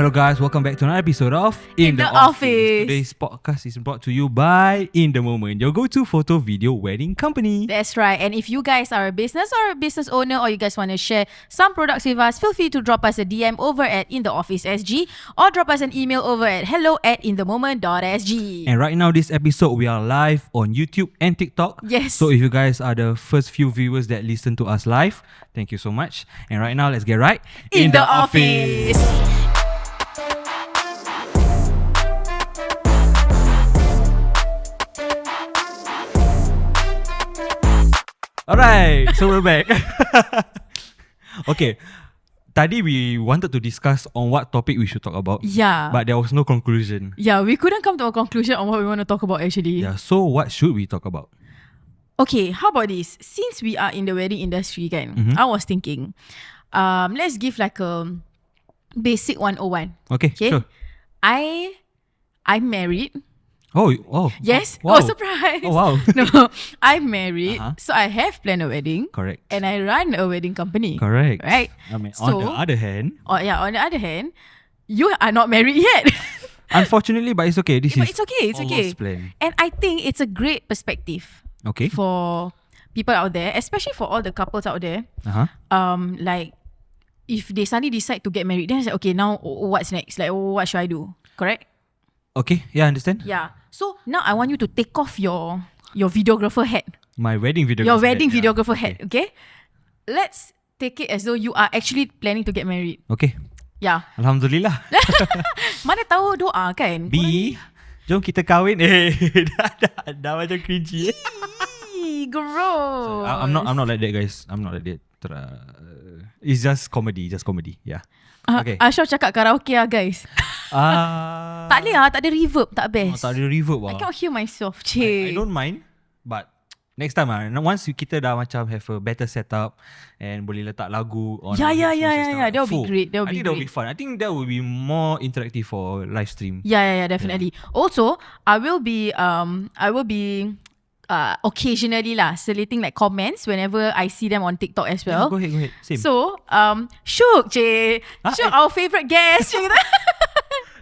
Hello guys, welcome back to another episode of In the Office. Today's podcast is brought to you by Inthemoment, your go-to photo video wedding company. That's right. And if you guys are a business or a business owner, or you guys want to share some products with us, feel free to drop us a DM over at InTheOfficeSG or drop us an email over at hello@inthemoment.sg. And right now, this episode, we are live on YouTube and TikTok. Yes. So if you guys are the first few viewers that listen to us live, thank you so much. And right now, let's get right In the office. Alright, so we're back. Okay, tadi we wanted to discuss on what topic we should talk about. Yeah. But there was no conclusion. Yeah, we couldn't come to a conclusion on what we want to talk about actually. Yeah, so what should we talk about? Okay, how about this? Since we are in the wedding industry, kan, I was thinking, let's give like a basic 101. Okay, sure. I'm married. Oh. Yes. Wow. Oh, surprise. Oh, wow. No, I'm married. So I have planned a wedding. Correct. And I run a wedding company. Correct. Right? I mean, on the other hand, on the other hand, you are not married yet. unfortunately, but it's okay. This But is it's okay. It's okay. Allah's plan. And I think it's a great perspective. Okay. For people out there, especially for all the couples out there. Like if they suddenly decide to get married, then it's like, okay, now what's next? Like, what should I do? Correct? Okay, yeah, I understand. Yeah. So now I want you to take off your videographer hat. My wedding videographer. Your wedding hat, videographer yeah. hat. Okay. Let's take it as though you are actually planning to get married. Okay. Yeah. Alhamdulillah. Mana tahu doa kan? B, jom kita kahwin. dah macam cringy. Gross. I'm not like that, guys. I'm not like that. It's just comedy. Yeah. Okay. Ashraf cakap karaoke lah, guys. Tak boleh lah. Tak ada reverb. Tak best. Tak ada reverb lah. I cannot hear myself. I don't mind, but next time once kita dah macam have a better setup and boleh letak lagu on Yeah. that That would be great. I think that would be fun. I think that would be more interactive for live stream. Yeah, definitely. Yeah. Also, I will be occasionally slating like comments whenever I see them on TikTok as well. Yeah, go ahead. Same. So, Syuk, Syuk, our favourite guest.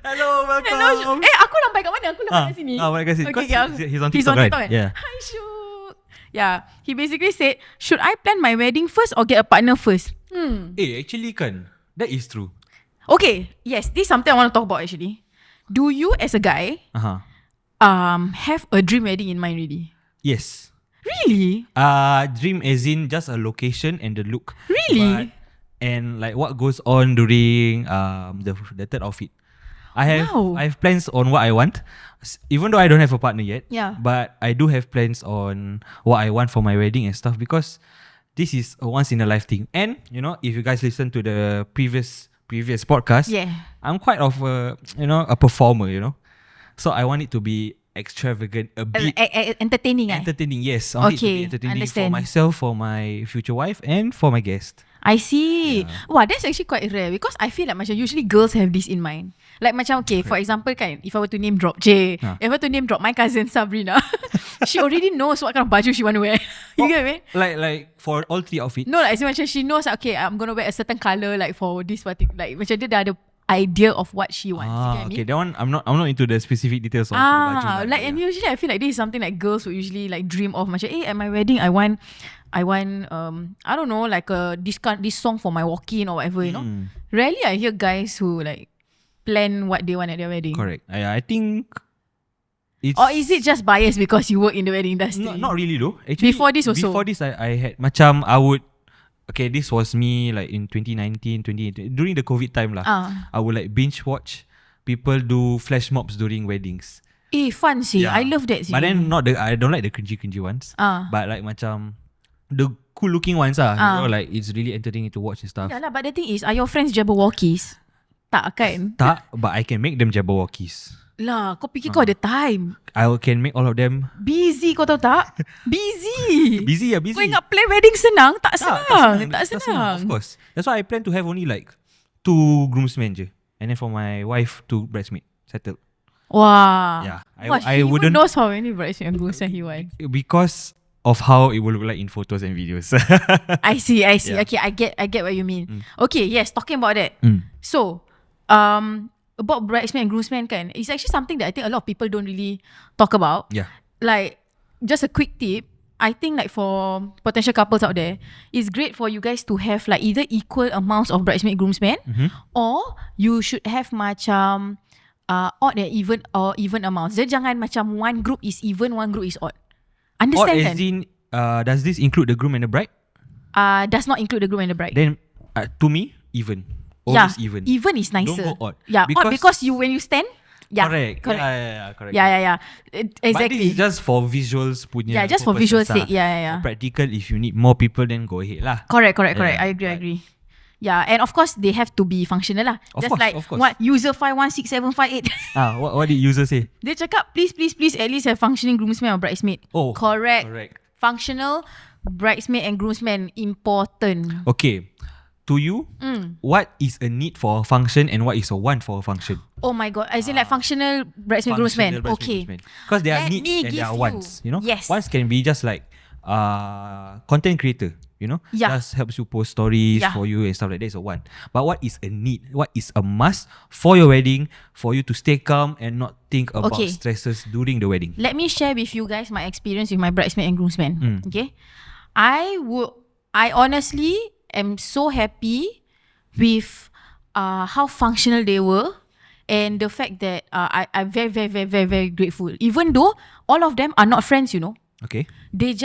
Hello, welcome. Hello, Syuk. Aku lampai kat mana? Aku lampai kat sini. Kat sini. Okay, He's on TikTok, right? Kan? Yeah. Hi, Syuk. Yeah, he basically said, should I plan my wedding first or get a partner first? Actually kan, that is true. Okay, yes, this is something I want to talk about actually. Do you as a guy have a dream wedding in mind really? Yes. Really? Dream as in just a location and the look. Really? And like what goes on during the third outfit. I have plans on what I want, even though I don't have a partner yet. Yeah. But I do have plans on what I want for my wedding and stuff, because this is a once in a life thing. And you know, if you guys listen to the previous podcast, I'm quite of a performer, you know. So I want it to be extravagant, a bit entertaining. Entertaining, yes. I want it to be entertaining understand. for myself, for my future wife, and for my guest. I see. Yeah. Wow, that's actually quite rare because I feel like macam usually girls have this in mind. Like macam okay, for example kan, if I were to name drop if I were to name drop my cousin Sabrina, she already knows what kind of baju she want to wear. You get me? Like for all three outfits. No, like macam she knows okay, I'm gonna wear a certain colour like for this particular, like macam dia dah ada idea of what she wants. You get Okay, me? that one I'm not into the specific details of the baju. Like and usually I feel like this is something like girls would usually like dream of. Macam at my wedding I want I don't know, like this song for my walk-in or whatever, you know. Rarely I hear guys who like plan what they want at their wedding. Correct. I think it's, or is it just biased because you work in the wedding industry? Not really though. Actually, Before this I had macam I would. Okay, this was me like in 2019, 2018, during the COVID time lah. I would like binge watch people do flash mobs during weddings. Fun see. I love that. But then I don't like the cringy ones. But like macam the cool looking ones you know, like it's really entertaining to watch and stuff. Yeah lah, but the thing is, are your friends Jabberwockies? Tak kan? Tak, but I can make them Jabberwockies. Lah, kau fikir kau ada time? I can make all of them busy, kau tahu tak? Busy. Busy. Kau ingat plan wedding senang? Tak senang. Of course. That's why I plan to have only like 2 groomsmen je, and then for my wife 2 bridesmaids settled. Wow. Yeah. I wouldn't knows how many bridesmaids and groomsmen he wants. Because of how it will look like in photos and videos. I see. Yeah. Okay, I get what you mean. Okay, yes, talking about that. So, about bridesmaid and groomsmen kan, it's actually something that I think a lot of people don't really talk about. Yeah. Like, just a quick tip, I think like for potential couples out there, it's great for you guys to have like either equal amounts of bridesmaid groomsmen, or you should have macam odd and even or even amounts. Jadi jangan macam one group is even, one group is odd. Understand Odd kan? as in, does this include the groom and the bride? Does not include the groom and the bride. Then to me, even. Always even. Even is nicer. Don't go odd. Yeah, odd because you when you stand. Yeah, correct. Correct. Yeah. Exactly. But this is just for visuals punya. Yeah, just for visual sake. Yeah. For practical, if you need more people, then go ahead lah. Correct. I agree. Yeah, and of course they have to be functional lah. Of just course, like of course. what user 516758. What did user say? Dia cakap please at least have functioning groomsmen or bridesmaid. Oh, correct. Functional bridesmaid and groomsmen important. Okay. To you, what is a need for a function and what is a want for a function? Oh my god, as in like functional bridesmaid groomsmen. Okay. Because there are needs and there are wants. You know, yes. Wants can be just like content creator. You know, just helps you post stories for you and stuff like that is a want. But what is a need? What is a must for your wedding for you to stay calm and not think about stresses during the wedding? Let me share with you guys my experience with my bridesmaid and groomsmen. Okay, I honestly am so happy with how functional they were, and the fact that I'm very grateful. Even though all of them are not friends, you know. Okay. They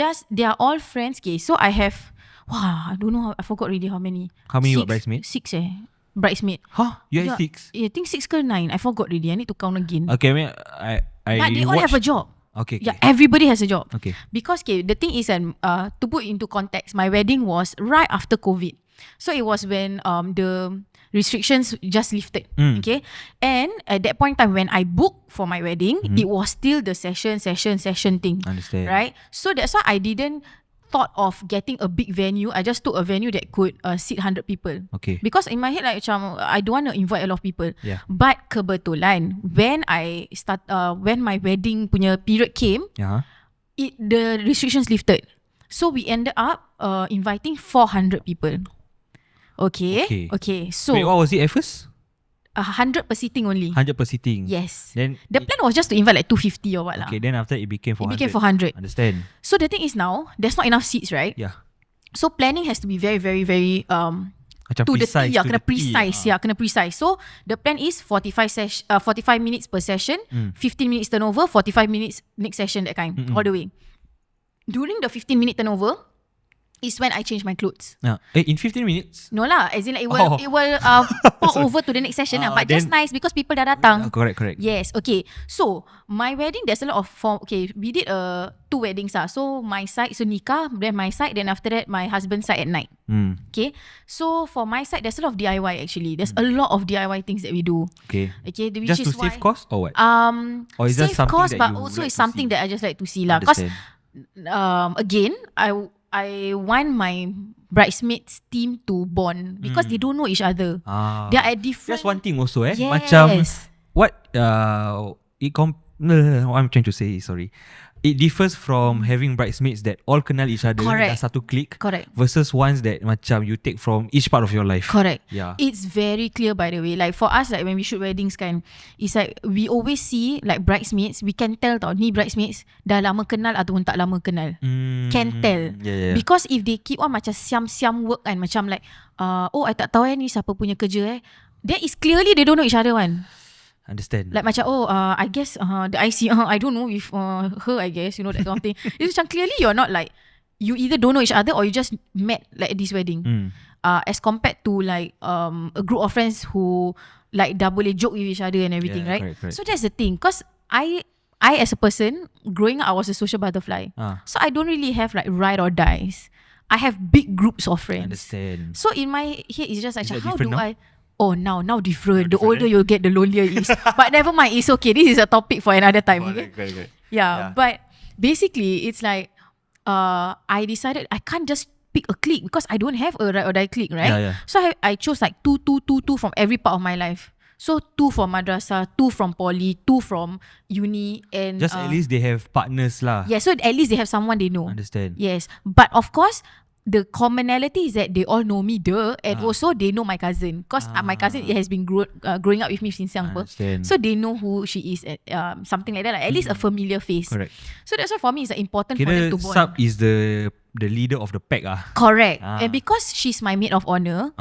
are all friends. Okay, so I have. I don't know. I forgot really how many. How many you got bridesmaid? 6 bridesmaid. Huh? You have 6? Yeah, I think 6 or 9. I forgot really. I need to count again. Okay, I but they all have a job. Okay. Yeah, everybody has a job. Okay. Because the thing is, to put into context, my wedding was right after COVID. So it was when the restrictions just lifted. Okay. And at that point in time when I booked for my wedding, it was still the session thing. Understand. Right? So that's why I didn't thought of getting a big venue. I just took a venue that could seat 100 people. Okay. Because in my head like macam I don't want to invite a lot of people. Yeah. But kebetulan when my wedding punya period came, the restrictions lifted. So we ended up inviting 400 people. Okay. So wait, what was it at first? 100 per seating only. 100 per seating. Yes. Then the plan was just to invite like 250 or what lah. Okay, then after it became 400. It became 400. Understand. So the thing is now, there's not enough seats, right? Yeah. So planning has to be very macam to precise, the T. Kena precise. Kena precise. So the plan is 45 minutes per session, 15 minutes turnover, 45 minutes next session, that kind, all the way. During the 15-minute turnover is when I change my clothes. In 15 minutes? No lah, as in like it will pop over to the next session but just nice because people dah datang. Correct. Yes, okay. So my wedding, there's a lot of we did 2 weddings So my side, so nikah, then my side, then after that my husband's side at night. Okay. So for my side, there's a lot of DIY actually. There's a lot of DIY things that we do. Okay. Which just is to save cost or what? Or is that save something cost, that but you also like it's to something see? that I just like to see lah. Because again, I want my bridesmaids team to bond because they don't know each other. They are at different. That's one thing also Yes. Macam what what I'm trying to say is, sorry, it differs from having bridesmaids that all kenal each other, dah satu clique, versus ones that macam you take from each part of your life. Correct. Yeah. It's very clear, by the way. Like for us, like when we shoot weddings kan, it's like we always see like bridesmaids, we can tell tau, ni bridesmaids dah lama kenal ataupun tak lama kenal. Can tell. Yeah. Because if they keep on macam siam-siam work kan, macam like I tak tahu ni siapa punya kerja then is clearly they don't know each other one. Understand. Like macam I guess the IC I don't know if her, I guess, you know, that kind of thing. It's macam clearly you're not like, you either don't know each other or you just met like at this wedding. As compared to like a group of friends who like dah boleh joke with each other and everything, right? Correct. So that's the thing. Because I as a person growing up, I was a social butterfly. So I don't really have like ride or dies. I have big groups of friends. Understand. So in my head it's just like, how do now? Now different. The older you get, the lonelier it is. But never mind, it's okay. This is a topic for another time. Okay? Correct. Yeah, but basically it's like I decided I can't just pick a clique because I don't have a ride or die clique, right? Yeah. So I chose like two from every part of my life. So 2 from madrasah, 2 from poly, 2 from uni, and just at least they have partners lah. Yeah, so at least they have someone they know. Understand. Yes, but of course, the commonality is that they all know me, and also they know my cousin. Because my cousin has been growing up with me since young. So they know who she is, something like that. Like, at least a familiar face. Correct. So that's why for me it's important for them to bond. Sub is the leader of the pack. Correct. And because she's my maid of honor,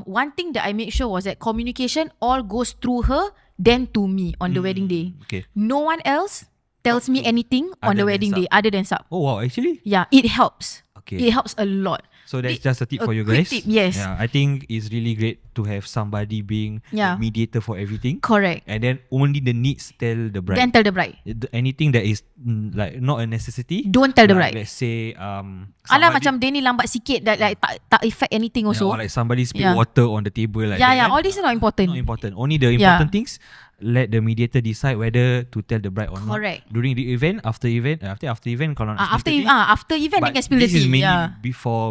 one thing that I made sure was that communication all goes through her, then to me on the wedding day. Okay. No one else tells me anything on the wedding day other than sub. Oh wow, actually? Yeah, it helps. Okay. It helps a lot. So that's just a tip for you guys. Tip, yes. Yeah, I think it's really great to have somebody being the mediator for everything. Correct. And then only the needs tell the bride. Then tell the bride. Anything that is like not a necessity, don't tell the bride. Let's say alah macam dia ni lambat sikit, that like tak affect anything also. Or like somebody spill water on the table like that. All these are not important. Not important. Only the important things. Let the mediator decide whether to tell the bride or not. Correct. During the event, after event, after event, kalau nak after event they can spill the tea. This is mainly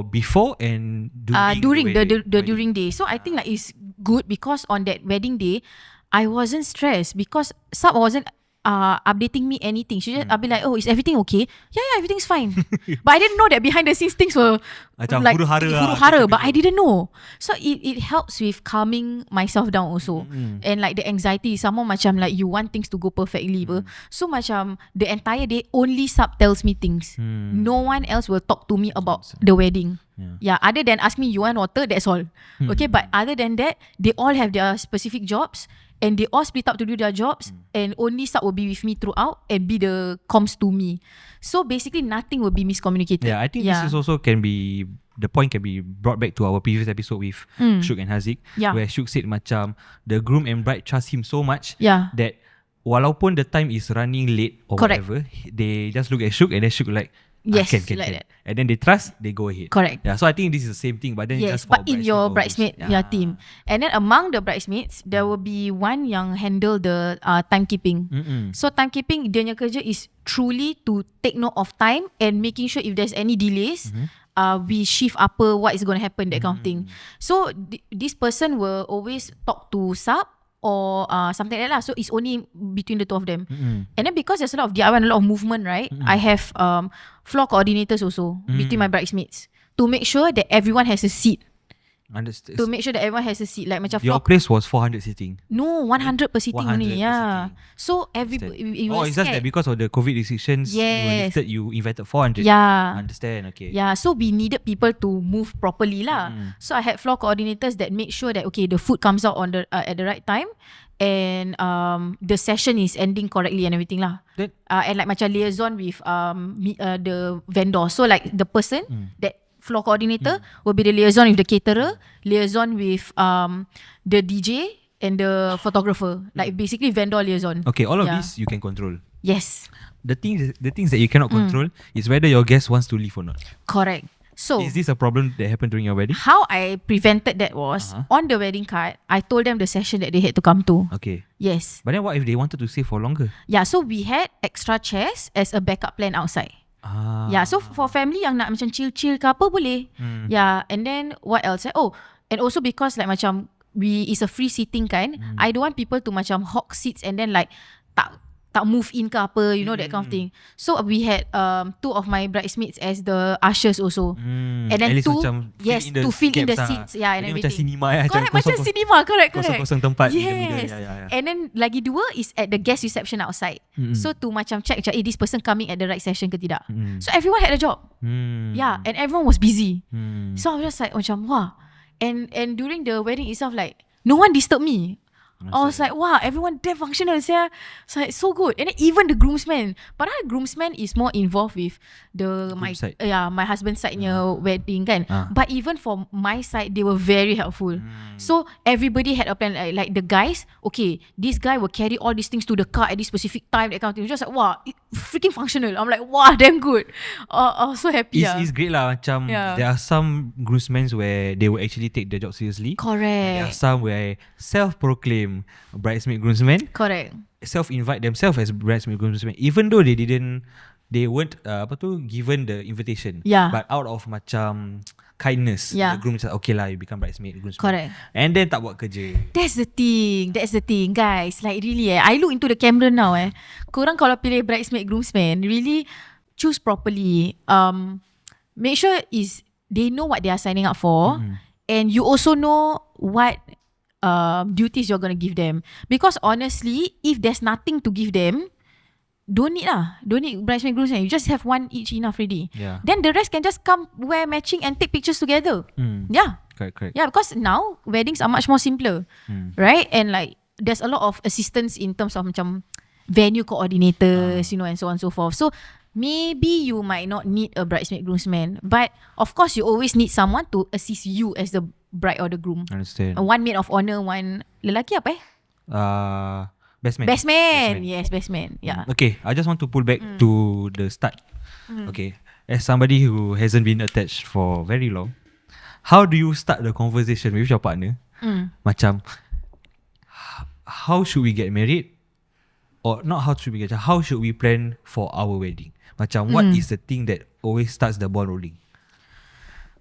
before and during the during day. So I think like it's good because on that wedding day, I wasn't stressed because Sab wasn't updating me anything. She just I'll be like, oh, is everything okay? Yeah, everything's fine. But I didn't know that behind the scenes things were like huru-hara, but I didn't know. So it helps with calming myself down also. And like the anxiety, someone macam like you want things to go perfectly. So macam the entire day only Sab tells me things. No one else will talk to me about the wedding. Yeah, other than ask me you want water, that's all. Okay, but other than that, they all have their specific jobs. And they all split up to do their jobs, and only Sab will be with me throughout and be the comms to me. So basically, nothing will be miscommunicated. Yeah, I think this is also the point can be brought back to our previous episode with Shuk and Haziq, where Shuk said macam the groom and bride trust him so much that walaupun the time is running late or whatever, they just look at Shuk and then Shuk like, yes, can. that. And then they trust, they go ahead. Correct. Yeah, so I think this is the same thing, but then just for but in your bridesmaid team. And then among the bridesmaids, there will be one yang handle the timekeeping. So timekeeping, dia punya kerja is truly to take note of time and making sure if there's any delays, we shift apa, what is going to happen, that kind of thing. So this person will always talk to Sab or something like that lah. So it's only between the two of them. And then because there's a lot of DIY and a lot of movement, right? I have floor coordinators also between my bridesmaids to make sure that everyone has a seat. Understood. To make sure that everyone has a seat. Like macam your place was 400 seating? No, 100 per seating only. Yeah. Sitting. So everybody. It's just that because of the COVID restrictions, you invited 400. Yeah. Understand. Okay. Yeah. So we needed people to move properly lah. So I had floor coordinators that made sure that okay, the food comes out on the at the right time, and the session is ending correctly and everything lah. And like macam liaison with the vendor. So like the person that floor coordinator will be the liaison with the caterer, liaison with the DJ and the photographer. Like basically vendor liaison. Okay, all of this you can control. Yes. The things that you cannot control is whether your guest wants to leave or not. Correct. So is this a problem that happened during your wedding? How I prevented that was on the wedding card, I told them the session that they had to come to. Okay. Yes. But then what if they wanted to stay for longer? Yeah, so we had extra chairs as a backup plan outside. Yeah, so for family yang nak macam chill-chill ke apa boleh. Yeah, and then what else? Oh, and also because like macam it's a free seating kan, I don't want people to macam hog seats and then like tak move in ke apa, you know, that kind of thing. So we had two of my bridesmaids as the ushers also. And then two, to fill in the seats. Yeah, and everything. Macam cinema correct, macam cinema, correct. Kosong-kosong tempat. Yes. And then lagi dua is at the guest reception outside. So to macam check this person coming at the right session ke tidak. So everyone had a job. Yeah, and everyone was busy. So I was just like macam wah. And during the wedding itself, like no one disturbed me. I was like, wow, everyone damn functional. It's like so good. And then even the groomsmen. But our groomsmen is more involved with my husband's side-nya wedding kan. But even for my side, they were very helpful. So everybody had a plan. Like the guys, okay, this guy will carry all these things to the car at this specific time, that kind of thing. Just like, wow, freaking functional. I'm like, wow, damn good. I was so happy. It's great lah. Macam there are some groomsmen where they will actually take their job seriously. Correct. There are some where self-proclaimed bridesmaid groomsmen. Correct. Self-invite themselves as bridesmaid groomsmen, even though they weren't given the invitation. Yeah. But out of macam kindness, the groom said, okay lah, you become bridesmaid groomsmen. Correct. And then tak buat kerja. That's the thing, guys. Like really, I look into the camera now. Korang kalau pilih bridesmaid groomsmen, really choose properly. Make sure is they know what they are signing up for, and you also know what duties you're gonna give them. Because honestly, if there's nothing to give them, don't need bridesmaid groomsmaid. You just have one each enough already. Yeah. Then the rest can just come wear matching and take pictures together. Yeah. Correct. Yeah, because now weddings are much more simpler, right? And like there's a lot of assistance in terms of macam venue coordinators, you know, and so on and so forth. So maybe you might not need a bridesmaid groomsman, but of course you always need someone to assist you as the bride or the groom. Understand. One maid of honor, one lelaki apa Best man. Best man. Yes, best man. Yeah. Okay, I just want to pull back to the start. Okay, as somebody who hasn't been attached for very long, how do you start the conversation with your partner? Macam, how should we get married? Or not how should we get, how should we plan for our wedding? Macam, what is the thing that always starts the ball rolling?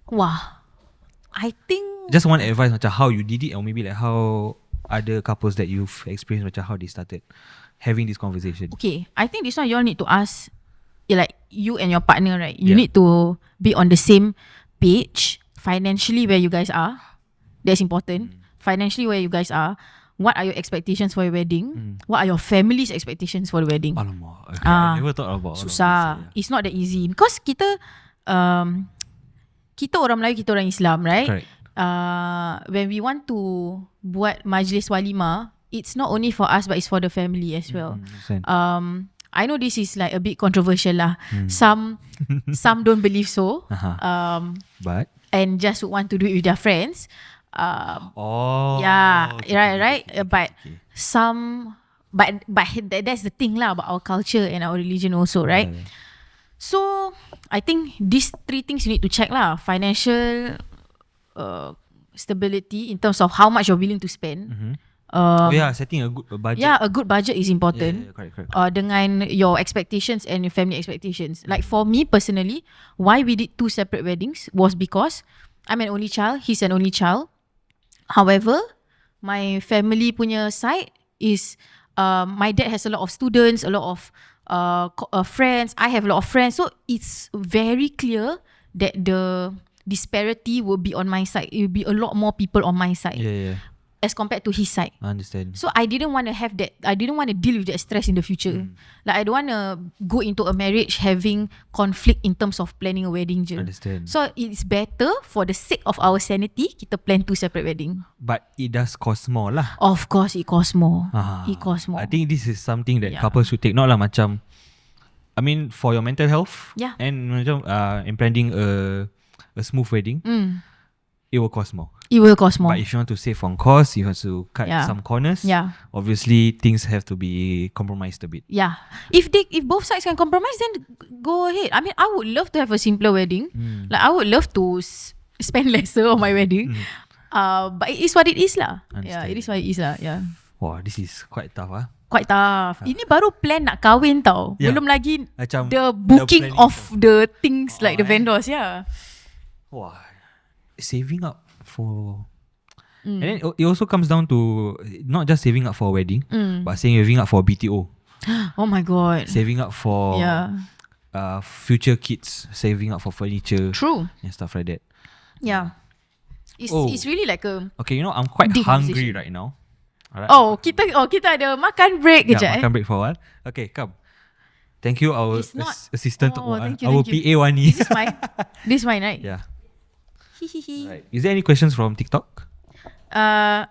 Wah, I think Just one advice macam how you did it, or maybe like how other couples that you've experienced macam how they started having this conversation. Okay, I think this one you all need to ask, like you and your partner, right? You need to be on the same page financially where you guys are. That's important. Financially where you guys are. What are your expectations for your wedding? What are your family's expectations for the wedding? Alamak, I never thought about susah. It's not that easy because kita orang Melayu, kita orang Islam, right? Correct. When we want to buat majlis walimah, it's not only for us but it's for the family as well. I know this is like a bit controversial lah. Some don't believe so. But and just want to do it with their friends. Okay, right. But some, but that's the thing lah about our culture and our religion also, right? So I think these three things you need to check lah. Financial stability in terms of how much you're willing to spend. Setting a good budget. Yeah, a good budget is important. Correct. Dengan your expectations and your family expectations. Like for me personally, why we did 2 separate weddings was because I'm an only child, he's an only child. However, my family punya side is my dad has a lot of students, a lot of friends. I have a lot of friends. So it's very clear that the disparity will be on my side. It will be a lot more people on my side. As compared to his side. I understand. So I didn't want to have that. I didn't want to deal with that stress in the future. Like I don't want to go into a marriage having conflict in terms of planning a wedding je. Understand. So it's better for the sake of our sanity, kita plan 2 separate wedding. But it does cost more lah. Of course it costs more. It costs more. I think this is something that couples should take note lah, macam, I mean for your mental health and macam in planning a smooth wedding, it will cost more. It will cost more. But if you want to save on cost, you have to cut some corners. Obviously, things have to be compromised a bit. If both sides can compromise, then go ahead. I mean, I would love to have a simpler wedding. Like I would love to spend lesser on my wedding. But it is what it is lah. Yeah, it is what it is lah. Yeah. Wow, this is quite tough ah. Quite tough. Ini baru plan nak kahwin tau. Belum lagi macam the booking of the things like the vendors. Wow, saving up for and then it also comes down to not just saving up for a wedding, but saving up for a BTO. Oh my god. Saving up for future kids, saving up for furniture. True. And stuff like that. Yeah. It's really like a okay, you know, I'm quite hungry right now. Alright. Kita ada makan break kejap. Makan break for a while. Okay, come. Thank you our assistant thank you, our PA Wani. This is mine, right? Yeah. Right. Is there any questions from TikTok?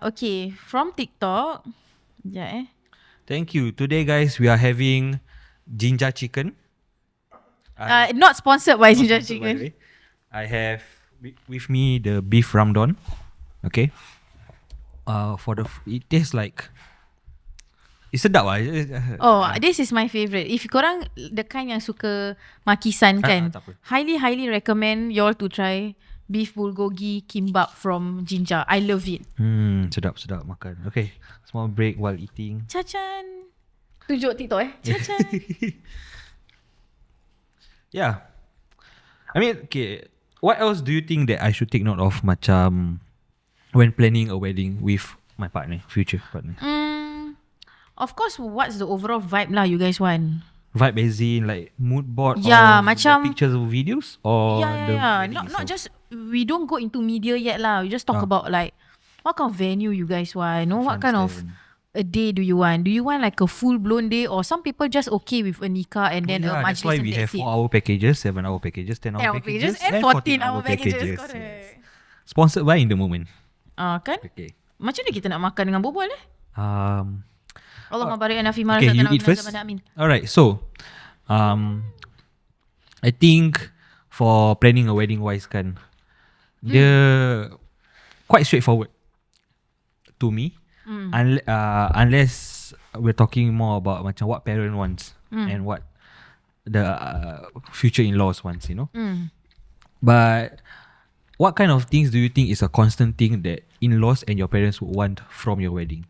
Okay, from TikTok. Thank you. Today, guys, we are having ginger chicken. Not sponsored by ginger chicken. I have with me the beef ramdon. Okay. It tastes like it's sedap lah. This is my favourite. If korang the kind yang suka makisan kan, highly recommend you all to try beef bulgogi kimbap from Jinja. I love it. Sedap makan. Okay, small break while eating. Cacan. Tunjuk TikTok Cacan. Yeah. I mean, okay, what else do you think that I should take note of macam when planning a wedding with my partner, future partner? Of course, what's the overall vibe lah you guys want? Vibe as in like mood board Yeah, or macam the pictures or videos or the wedding Not itself? just, we don't go into media yet lah. We just talk about like what kind of venue you guys want. You know, what kind of a day do you want? Do you want like a full blown day, or some people just okay with a nikah and then a that's majlis why and we have that's it. 4-hour packages, 7-hour packages, 10-hour packages, and 14-hour packages. Yes. Correct. Sponsored by Inthemoment. Kan? Okay. Macam mana kita nak makan dengan berbual Allah barik Nafi Okay, you eat first. Alright, so I think for planning a wedding wise kan, dia quite straightforward to me. Unless we're talking more about macam what parent wants and what the future in-laws wants, you know. But what kind of things do you think is a constant thing that in-laws and your parents would want from your wedding?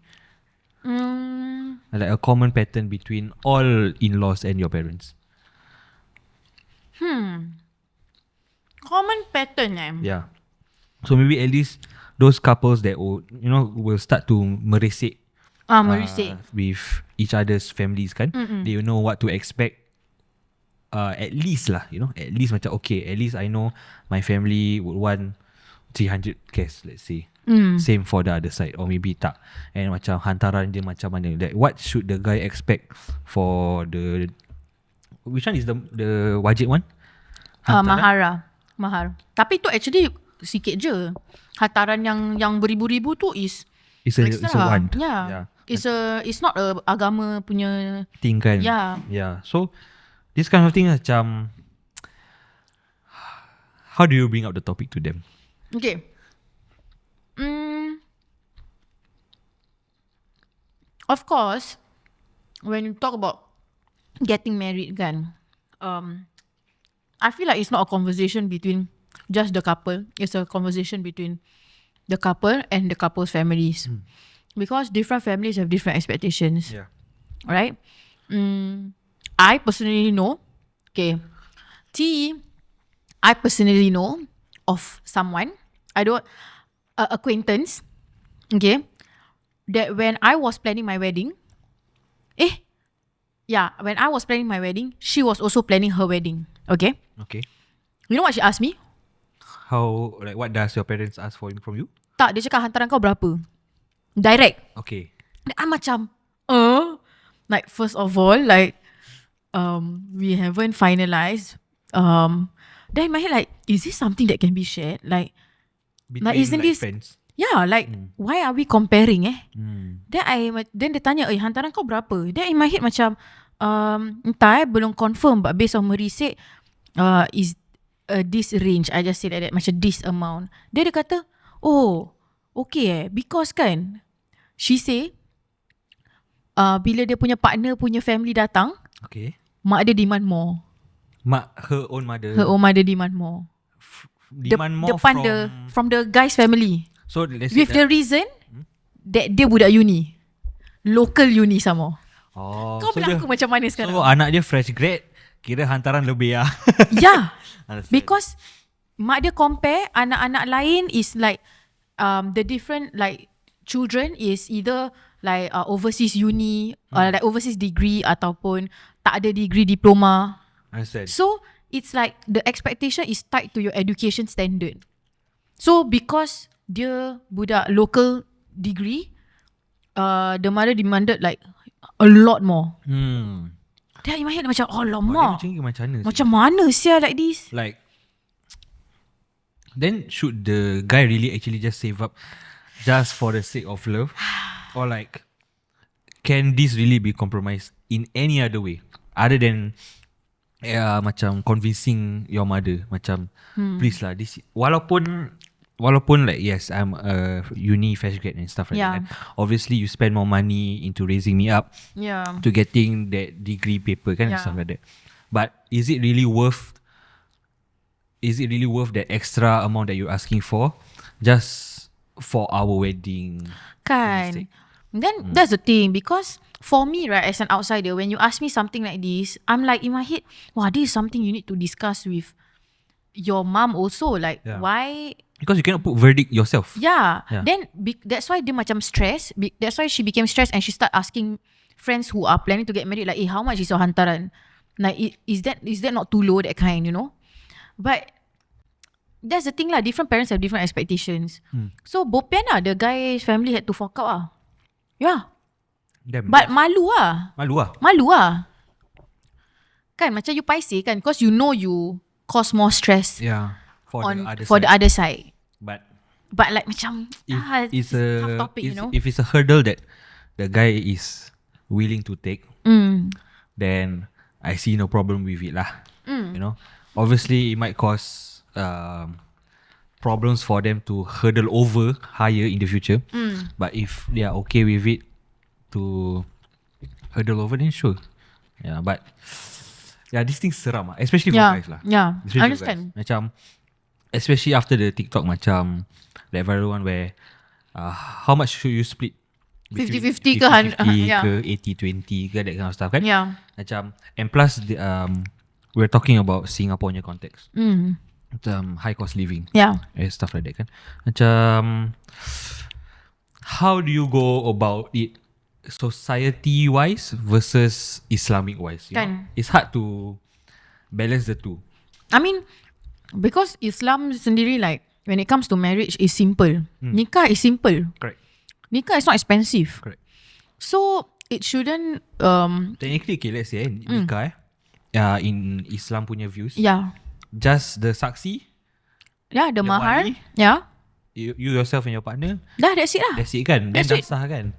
Like a common pattern between all in-laws and your parents. Common pattern Yeah. So maybe at least those couples that will start to meresik with each other's families kan. They know what to expect. At least lah, at least macam okay, at least I know my family would want 300 guests, let's say. Same for the other side, or maybe tak. And macam hantaran dia macam mana, like what should the guy expect for the, which one is the wajib one? Mahar. Tapi tu actually sikit je. Hantaran yang beribu-ribu tu is a one. Yeah. It's not a agama punya thing kan. Yeah. So this kind of thing macam, how do you bring up the topic to them? Okay. Of course, when you talk about getting married kan, I feel like it's not a conversation between just the couple. It's a conversation between the couple and the couple's families. Because different families have different expectations. Yeah. Right? I personally know, okay, I personally know of someone, acquaintance, okay, that when I was planning my wedding, she was also planning her wedding, okay? Okay. You know what she asked me? How, like what does your parents ask from you? Tak, dia cakap hantaran kau berapa? Direct. Okay. I macam, like first of all, like, we haven't finalized. Then in my head, like, is this something that can be shared? Like, Between, isn't like, this friends? Yeah, like why are we comparing Then dia tanya, hantaran kau berapa? Then in my head macam, entah belum confirm, but based on merisik, is this range. I just say like that, macam this amount. Dia kata, oh, okay because kan, she say, bila dia punya partner punya family datang, okay, mak dia demand more. Her own mother demand more. Demand more from the guy's family. So let's with the reason that dia budak uni, local uni sama. Kau so bilang aku macam mana sekarang? So anak dia fresh grade, kira hantaran lebih lah. Yeah. Because mak dia compare anak-anak lain is like the different like children is either like overseas uni or like overseas degree ataupun tak ada degree diploma. Understand. So it's like the expectation is tied to your education standard. So because dia budak local degree, the mother demanded like a lot more. Then in my head macam, oh lama. Macam mana sia like this? Like, then should the guy really actually just save up just for the sake of love? Or like, can this really be compromised in any other way other than macam convincing your mother, macam please lah, this walaupun like yes, I'm a uni fresh grad and stuff like that. Obviously you spend more money into raising me up, to getting that degree paper kan, and stuff like that. But is it really worth that extra amount that you're asking for just for our wedding? Kan. Then that's the thing, because for me, right, as an outsider, when you ask me something like this, I'm like in my head, wow, this is something you need to discuss with your mom also. Like, why? Because you cannot put verdict yourself. Then that's why dia macam stress. That's why she became stressed and she start asking friends who are planning to get married, like, how much is your hantaran? Like is that not too low, that kind, But that's the thing lah. Different parents have different expectations. So bopian lah. The guy's family had to fork out lah. Yeah. Damn, But malu lah. Malu lah. Kan macam you paiseh kan, because you cause more stress. Yeah. For the other side. But like macam it's a tough topic, if it's a hurdle that the guy is willing to take, then I see no problem with it lah. Obviously it might cause problems for them to hurdle over higher in the future. But if they are okay with it to hurdle over, then sure. Yeah, but these things seram lah, especially for guys lah. Yeah, especially I understand. Macam, especially after the TikTok macam that viral one where how much should you split? 50-50 ke 80-20 ke, that kind of stuff kan? Yeah. Macam, and plus we're talking about Singapore context. Macam high cost living. Yeah. Stuff like that kan. Macam, how do you go about it society wise versus Islamic wise? It's hard to balance the two. I mean, because Islam sendiri, like when it comes to marriage, is simple. Nikah is simple. Correct. Nikah is not expensive. Correct. So it shouldn't technically, okay, let's say nikah in Islam punya views, just the saksi, the mahar, wali, you yourself and your partner, that's it lah. That's it kan. Then dah sah kan.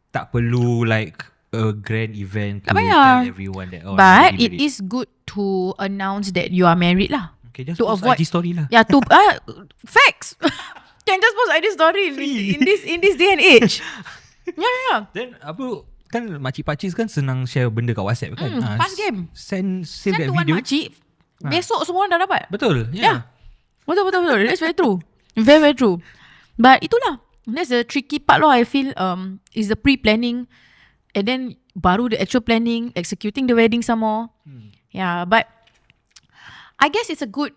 Tak perlu like a grand event to tell everyone that. But it is good to announce that you are married lah. Okay, just to post avoid IG story lah. Yeah, to facts. Can just post IG story in this day and age. Yeah. Then apa kan makcik-pakcik kan senang share benda kat WhatsApp kan. Fast game. Send that to video. One makcik. Besok semua orang dah dapat. Betul. Yeah. Betul. That's very true. Very, very true. But itulah. That's the tricky part lah. I feel is the pre-planning, and then baru the actual planning, executing the wedding some more. Yeah, but I guess it's a good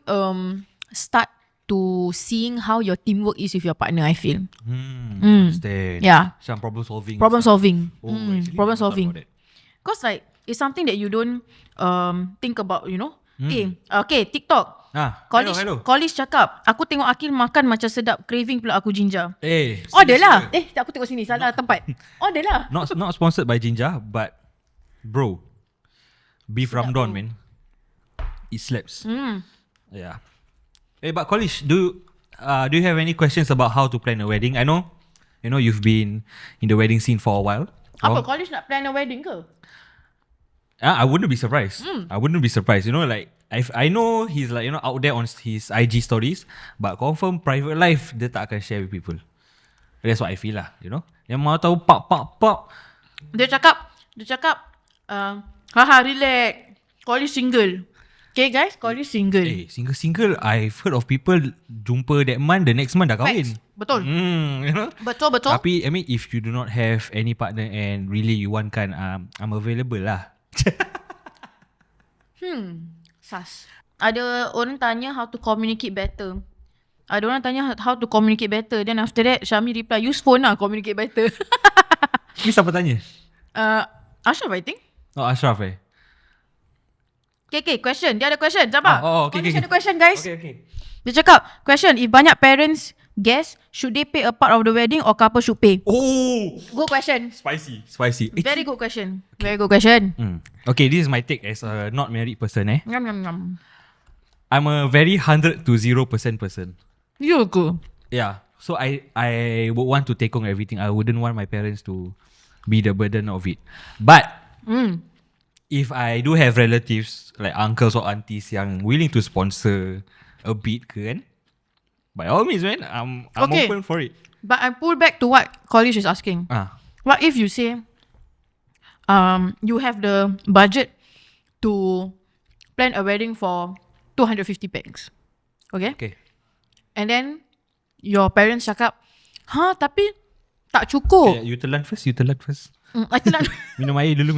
start to seeing how your teamwork is with your partner, I feel. Understand. Yeah. Some problem solving. Problem solving. Problem solving. Because like it's something that you don't think about, Okay, TikTok. College cakap, aku tengok Akil makan macam sedap, craving pula aku ginger. Order lah. Aku tengok sini, salah tempat. Order lah. Not sponsored by Ginger, but bro, beef ramdon, man. It slaps. Yeah. But college, do you have any questions about how to plan a wedding? I know, you've been in the wedding scene for a while. Apa college nak plan a wedding ke? I wouldn't be surprised. Like I know he's like out there on his IG stories, but confirm private life dia tak akan share with people. That's what I feel lah. Yang mau tahu pop. Dia cakap relax. College single. Okay guys, college single. Single. I've heard of people jumpa that month, the next month dah kahwin. Betul. Betul. Tapi I mean, if you do not have any partner and really you want kan, I'm available lah. Sas. Ada orang tanya how to communicate better. Ada orang tanya how to communicate better. Then after that Syami reply, use phone lah, communicate better. Ni siapa tanya? Ashraf, I think. Oh, Ashraf Okay, question. Dia ada question. Sabar. Okay. Ada question, guys. Okay. Dia cakap, question, if banyak parents guess, should they pay a part of the wedding or couple should pay? Oh, good question. Spicy. Very good question. Very good question. Okay, this is my take as a not married person. Yum. I'm a very 100 to 0% person. You go. Yeah. So I would want to take on everything. I wouldn't want my parents to be the burden of it. But if I do have relatives like uncles or aunties yang willing to sponsor a bit kan, by all means, man, I'm open for it. But I pull back to what college is asking. What if you say you have the budget to plan a wedding for 250 pax. Okay. And then your parents cakap, tapi tak cukup. You telan first. I telan. Minum air dulu.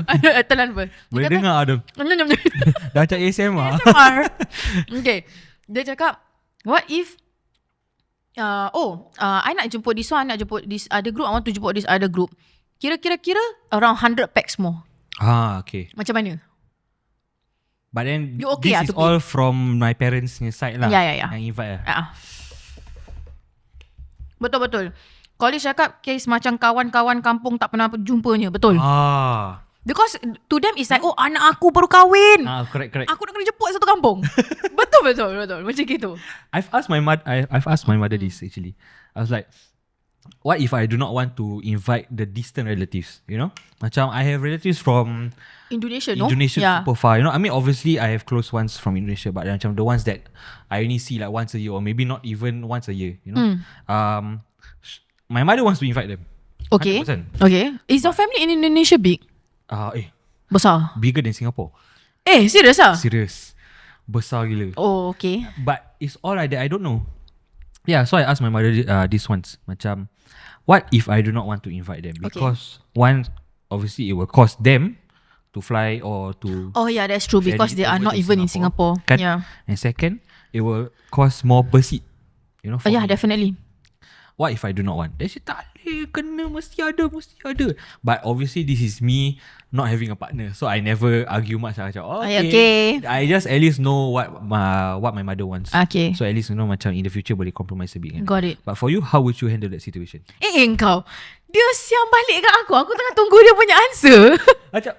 I telan first. Boleh dengar Adam. Dah cak ASMR. Okay. Dia cakap, what if I nak jemput this one, nak jemput this other group, I want to jemput this other group. Kira around 100 packs more. Okay. Macam mana? But then You okay this is all from my parents' side lah. Yeah. Yang invite lah. Betul. College cakap case macam kawan-kawan kampung tak pernah jumpanya. Betul. Because to them it's like, oh anak aku baru kahwin. Correct. Aku nak kena jemput satu kampung. betul. Macam gitu. I've asked my mother this actually. I was like, what if I do not want to invite the distant relatives? You know, macam I have relatives from Indonesia super far. You know, I mean obviously I have close ones from Indonesia, but macam the ones that I only see like once a year or maybe not even once a year. You know, my mother wants to invite them. Okay. 100%. Okay. Is your family in Indonesia big? Besar. Bigger than Singapore. Serious ah? Serious. Besar gila. Oh, okay. But it's all like that. I don't know. Yeah, so I asked my mother this once. Macam, what if I do not want to invite them? Because one, obviously it will cost them to fly or to... Oh yeah, that's true. Because they are not even in Singapore. Kan? Yeah. And second, it will cost more per seat. You know, yeah, me. Definitely. What if I do not want? They say, tak boleh, kena, mesti ada. But obviously this is me not having a partner. So I never argue much. Macam, okay. I just at least know what my mother wants. Okay. So at least you know macam in the future boleh compromise a bit. Kan? Got it. But for you, how would you handle that situation? Engkau. Dia siam balik kat aku. Aku tengah tunggu dia punya answer. Macam,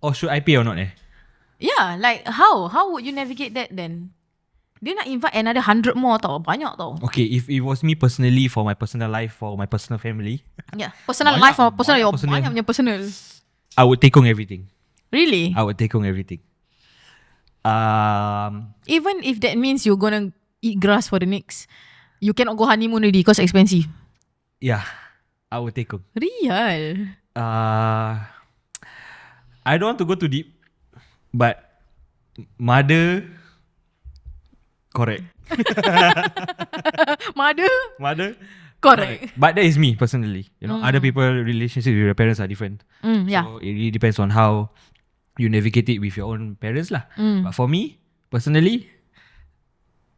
or should I pay or not Yeah, like how? How would you navigate that then? Dia nak invite another 100 more tau. Banyak tau. Okay, if it was me personally, for my personal life, for my personal family. Yeah, personal life or personal, banyak punya personal. I would take on everything. Really? I would take on everything. Even if that means you're gonna eat grass for the next, you cannot go honeymoon already because expensive. Yeah, I would take on. Real. I don't want to go too deep, but mother... Correct. Mother? Correct. But that is me personally. You know, other people relationships with their parents are different. Yeah. So it really depends on how you navigate it with your own parents lah. But for me, personally,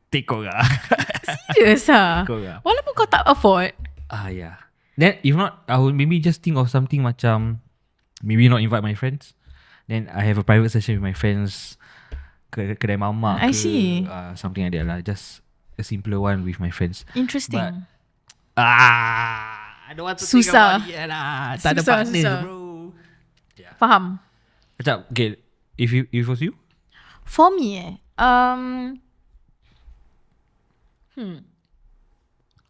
take on lah. Serious ah? Walaupun kau tak afford. Yeah. Then if not, I would maybe just think of something macam, maybe not invite my friends. Then I have a private session with my friends. Kedai mamak I see. Something like that lah. Just a simpler one with my friends. Interesting. But, I don't want to think about it lah. Tak ada partner bro. Yeah. Faham. Macam, okay, if it was you? For me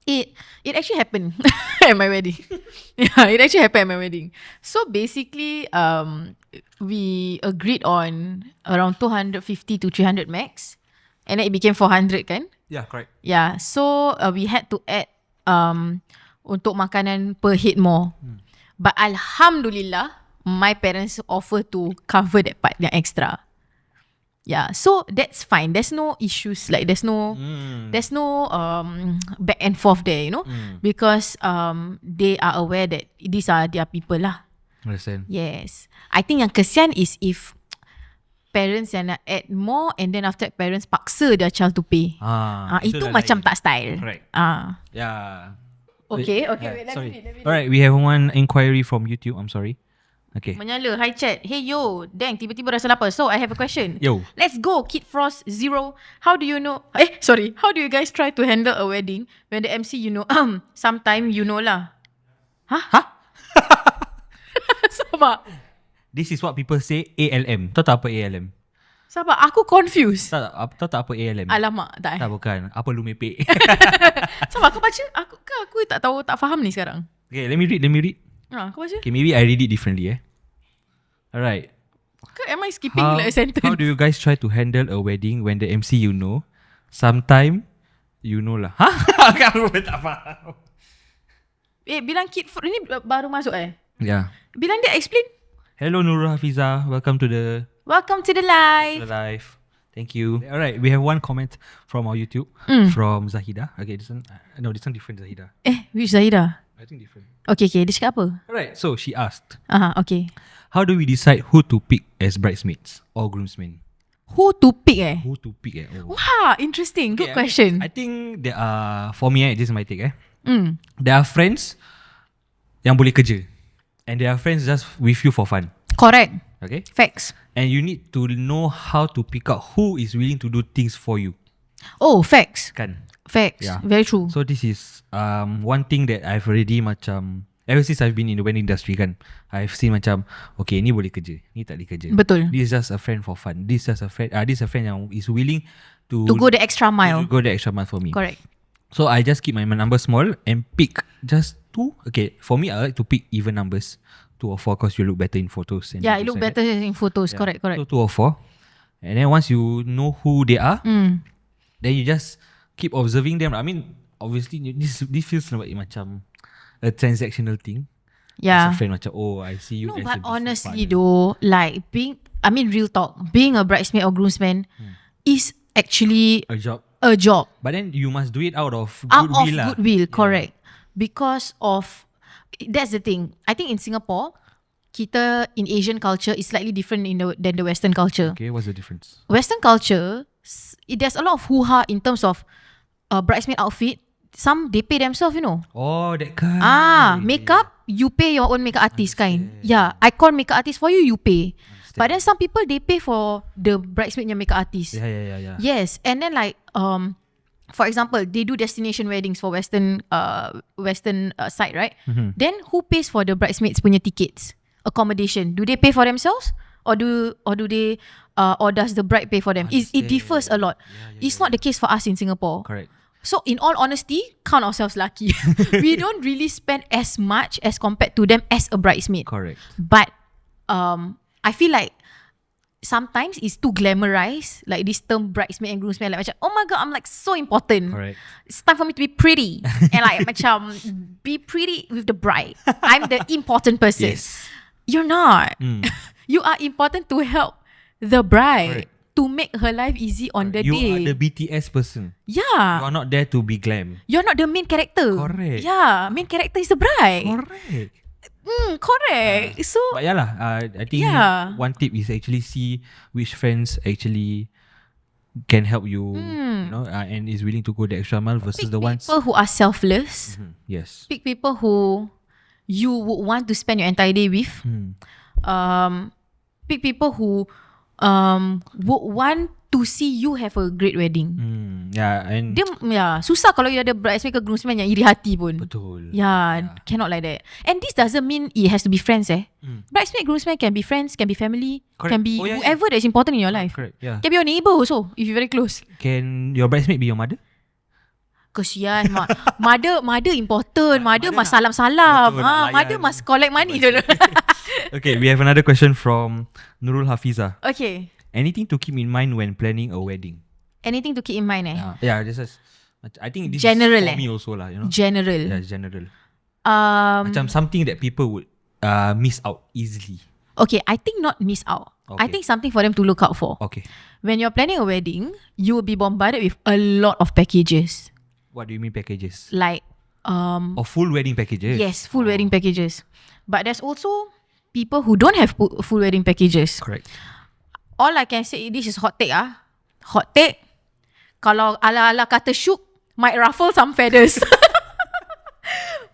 It actually happened at my wedding. Yeah, it actually happened at my wedding. So basically, we agreed on around 250 to 300 max, and then it became 400 kan? Yeah, correct. Yeah, so we had to add untuk makanan per head more. But alhamdulillah, my parents offer to cover that part yang extra. Yeah, so that's fine. There's no issues, like there's no back and forth there, you know, because they are aware that these are their people lah. Understand. Yes, I think yang kesian is if parents yang nak add more and then after that parents paksa their child to pay. Itu macam tak style. Correct. Yeah. Okay. Wait, let me read. Alright, we have one inquiry from YouTube. I'm sorry. Okay. Menyala. Hi chat. Hey yo, dang, tiba-tiba rasa lapar. So I have a question. Yo. Let's go. Kid Frost 0. How do you know? How do you guys try to handle a wedding when the MC you know? Sometime you know lah. Huh? Sabar. This is what people say ALM. Tahu tak apa ALM? Sabar, aku confused. Tahu tak apa ALM? Alamak, tak. Tak, bukan. Apa lu mepek? Sabar, aku baca. Aku tak tahu, tak faham ni sekarang. Okay, let me read. Aku baca. Okay, maybe I read it differently. Alright. Am I skipping like a sentence? How do you guys try to handle a wedding when the MC you know? Sometime you know lah. Aku tak faham. Bilang Kid Frost ni baru masuk Yeah. Bilang dia explain. Hello Nurul Hafiza. Welcome to the live. Thank you. Alright, we have one comment from our YouTube from Zahida. Okay, this one different Zahida. Which Zahida? I think different. Okay, dia cakap apa? Alright, so she asked. Okay. How do we decide who to pick as bridesmaids or groomsmen? Who to pick Who to pick Oh. Wow, interesting. Good question. I think there are, for me this is my take There are friends yang boleh kerja. And there are friends just with you for fun. Correct. Okay. Facts. And you need to know how to pick out who is willing to do things for you. Oh, facts. Kan? Facts. Yeah. Very true. So this is one thing that I've already macam ever since I've been in the wedding industry kan, I've seen macam okay, ni boleh kerja, ni tak boleh kerja. Betul. This is just a friend for fun. This is just a friend. This is a friend yang is willing to go the extra mile. To go the extra mile for me. Correct. So I just keep my number small and pick just 2. Okay, for me I like to pick even numbers, 2 or 4, because you look better in photos. And Yeah, it look like better that. in photos. Yeah. Correct. So 2 or 4, and then once you know who they are, then you just keep observing them. I mean, obviously this feels like macam a transactional thing. Yeah. As a friend macam, oh, I see you. No, as but a honestly partner. though, like real talk, being a bridesmaid or groomsman is actually A job. a job. But then you must do it out of Out goodwill of lah. goodwill, correct. Because of, that's the thing. I think in Singapore, kita in Asian culture is slightly different than the Western culture. Okay, what's the difference? Western culture, there's a lot of hoo-ha in terms of bridesmaid outfit. Some they pay themselves, you know. Oh, that kind. Makeup, you pay your own makeup artist kind. Yeah, I call makeup artist for you, you pay. But then some people they pay for the bridesmaid makeup artist. Yeah. Yes, and then like for example, they do destination weddings for Western side, right? Then who pays for the bridesmaids punya tickets, accommodation? Do they pay for themselves, or do they or does the bride pay for them? It differs a lot. It's not the case for us in Singapore. Correct. So in all honesty, count ourselves lucky. We don't really spend as much as compared to them as a bridesmaid. Correct. But I feel like sometimes it's too glamorized, like this term bridesmaid and groomsmaid, like macam, oh my god, I'm like so important. Correct. It's time for me to be pretty and like macam be pretty with the bride. I'm the important person. Yes. You're not. You are important to help the bride. Correct. To make her life easy on the You day. are the BTS person. Yeah. You are not there to be glam. You're not the main character. Correct. Yeah, main character is the bride. Correct. Correct. So But yeah lah, I think one tip is actually see which friends actually can help you, you know, and is willing to go the extra mile versus pick the ones. people who are selfless. Yes. Pick people who you would want to spend your entire day with. Pick people who would want to see you have a great wedding. Yeah, and Dia susah kalau you ada bridesmaid ke groomsman yang iri hati pun. betul. Cannot like that. And this doesn't mean it has to be friends. Bridesmaid, groomsman can be friends, can be family, Correct. can be whoever that is important in your life. Correct. Yeah. Can be your neighbor also if you're very close. Can your bridesmaid be your mother? Kesian mother important. Mother must nak- salam-salam. betul, nak Mother layan. must collect money dulu. Okay, we have another question from Nurul Hafiza. Okay. Anything to keep in mind when planning a wedding? Anything to keep in mind Yeah, this is. I think this General, is for me also lah. You know. General. Yeah, general. Um, Macam something that people would miss out easily. okay, I think not miss out. I Okay. think something for them to look out for. Okay. When you're planning a wedding, you will be bombarded with a lot of packages. What do you mean packages? Like Or full wedding packages? yes, full wedding packages. But there's also people who don't have full wedding packages. Correct. All I can say, this is hot take Hot take. Kalau ala-ala kata shook, might ruffle some feathers.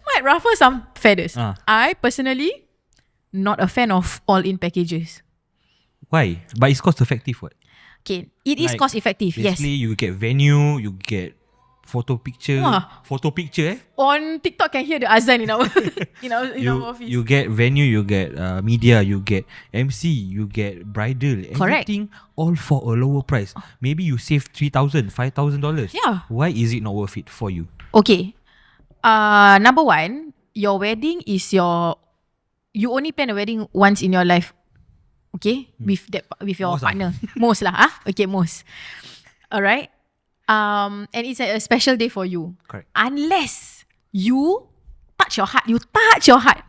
Might ruffle some feathers. I personally not a fan of all-in packages. Why? But it's cost effective, what? Okay, it is Like, cost effective. Yes. Basically, you get venue, you get photo picture. Wah. Photo picture, On TikTok can hear the azan in our in our office. You get venue, you get media, you get MC, you get bridal. Correct. Everything all for a lower price. Maybe you save $3,000, $5,000. Yeah. Why is it not worth it for you? Okay. Number one, your wedding is you only plan a wedding once in your life. Okay? With your Most partner. Most lah. Okay, most. Alright. And it's a special day for you. Correct. Unless you touch your heart. You touch your heart.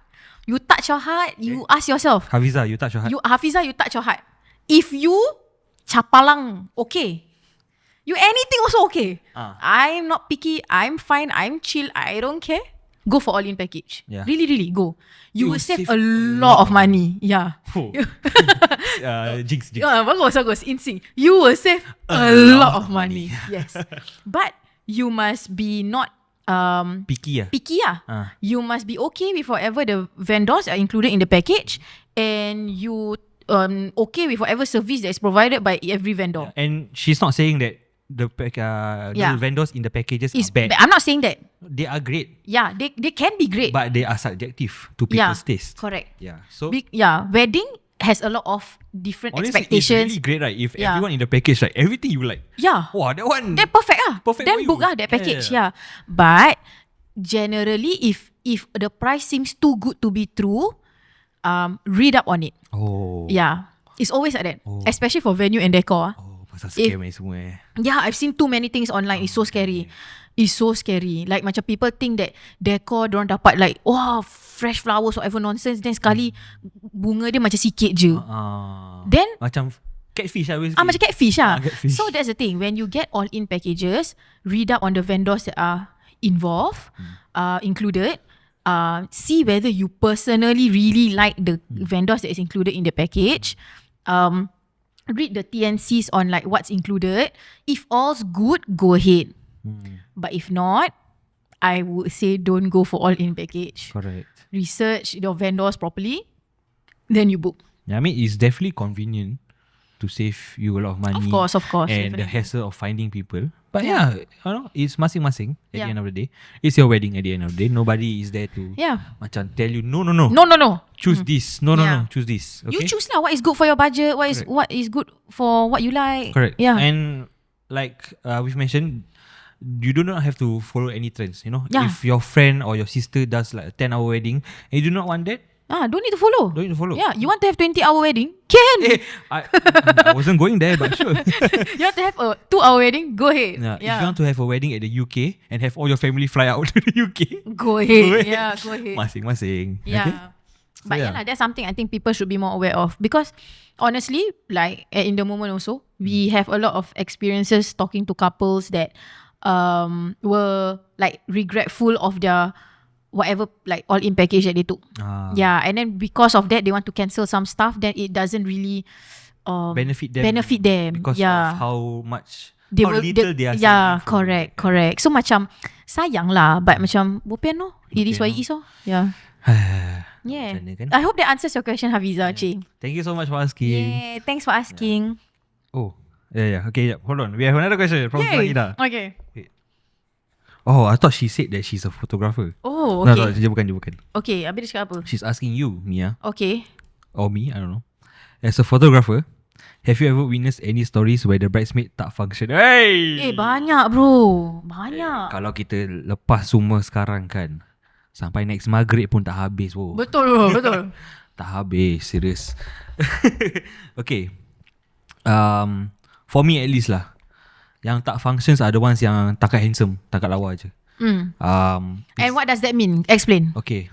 You touch your heart. You ask yourself. Hafiza, you touch your heart. Hafiza, you touch your heart. If you capalang, okay. You anything also okay. I'm not picky. I'm fine. I'm chill. I don't care. Go for all-in package. Yeah. Really, really go. You will save a lot of money. Yeah. Oh. Jinx. Bagus. In sync. You will save a lot of money. Yes. But you must be not Picky. picky. You must be okay with whatever the vendors are included in the package, and you okay with whatever service that is provided by every vendor. And she's not saying that the vendors in the packages are bad. I'm not saying that. They are great. Yeah, they can be great. But they are subjective to people's taste. Correct. Yeah. So wedding has a lot of different honestly, expectations. It's really great, right? If everyone in the package, like everything you like. Yeah. Wow, that one. Then perfect Perfect then for book you. that package. Yeah. But generally, if the price seems too good to be true, read up on it. Oh. Yeah. It's always like that. Especially for venue and decor. Pasal scam semua Yeah, I've seen too many things online. It's so scary. It's so scary. Like macam people think that decor diorang dapat like fresh flowers whatever nonsense. Then sekali bunga dia macam sikit je. Then macam catfish lah. Macam catfish lah. Catfish. So that's the thing. When you get all in packages, read up on the vendors that are involved, included. See whether you personally really like the vendors that is included in the package. Read the TNCs on like what's included. If all's good, go ahead. But if not, I would say don't go for all in package. Correct. Research your vendors properly, then you book. Yeah, I mean, it's definitely convenient to save you a lot of money. Of course. And definitely. the hassle of finding people. But it's masing-masing at the end of the day. It's your wedding at the end of the day. Nobody is there to macam tell you, no. Choose this. No, choose this. Okay? You choose lah what is good for your budget, what is good for what you like. Correct. Yeah. And like we've mentioned, you do not have to follow any trends, you know. If your friend or your sister does like a 10-hour wedding and you do not want that, don't need to follow. Don't need to follow. Yeah, you want to have 20-hour wedding? Can. I wasn't going there, but sure. You want to have a 2-hour wedding? Go ahead. If you want to have a wedding at the UK and have all your family fly out to the UK, go ahead. Yeah, go ahead. Masing-masing. Yeah. Okay? But that's something I think people should be more aware of, because honestly, like at Inthemoment also, we have a lot of experiences talking to couples that were like regretful of their whatever like all in package that they took. And then because of that they want to cancel some stuff, then it doesn't really benefit them because of how much they little they are saving. Yeah, correct. So macam sayang lah, but macam bopian no. It is what it is. Yeah. I hope that answers your question, Hafiza. Thank you so much for asking. Thanks for asking. Okay, hold on. We have another question from Ida. Okay. Wait. Oh, I thought she said that she's a photographer. Oh, okay. No, dia bukan. Okay, habis dia cakap apa? She's asking you, Mia. Okay. Or me, I don't know. As a photographer, have you ever witnessed any stories where the bridesmaid tak function? Hey! Banyak bro. Banyak. Kalau kita lepas semua sekarang kan, sampai next maghrib pun tak habis. Betul. Tak habis, serius. Okay. For me at least lah, yang tak functions are the ones yang takat handsome, takat lawa je. And what does that mean? Explain. Okay.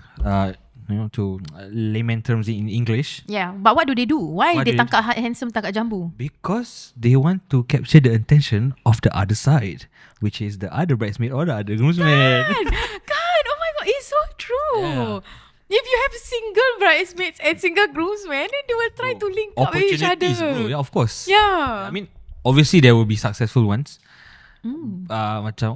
To layman terms in English. Yeah, but what do they do? Why they tangkap handsome, tangkap jambu? Because they want to capture the attention of the other side, which is the other bridesmaid or the other groomsman. Kan, oh my god, it's so true. Yeah. If you have single bridesmaids and single groomsmen, then they will try to link up with each other. Bro. Yeah, of course. Yeah. I mean, obviously there will be successful ones. Macam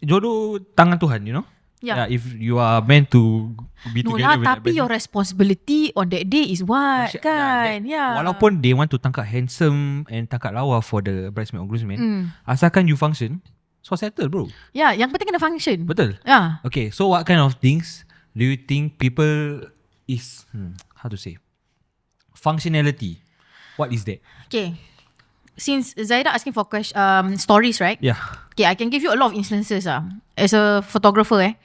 jodoh tangan Tuhan, you know. Yeah, if you are meant to be together with tapi your responsibility on that day is what, kan? Walaupun they want to tangkap handsome and tangkap lawa for the bridesmaid or groomsman, asalkan you function, so settle, bro. Yeah, yang penting kena function. Betul. Yeah. Okay, so what kind of things do you think people is how to say functionality? What is that? Okay. Since Zaida asking for stories, right? Yeah. Okay, I can give you a lot of instances. As a photographer,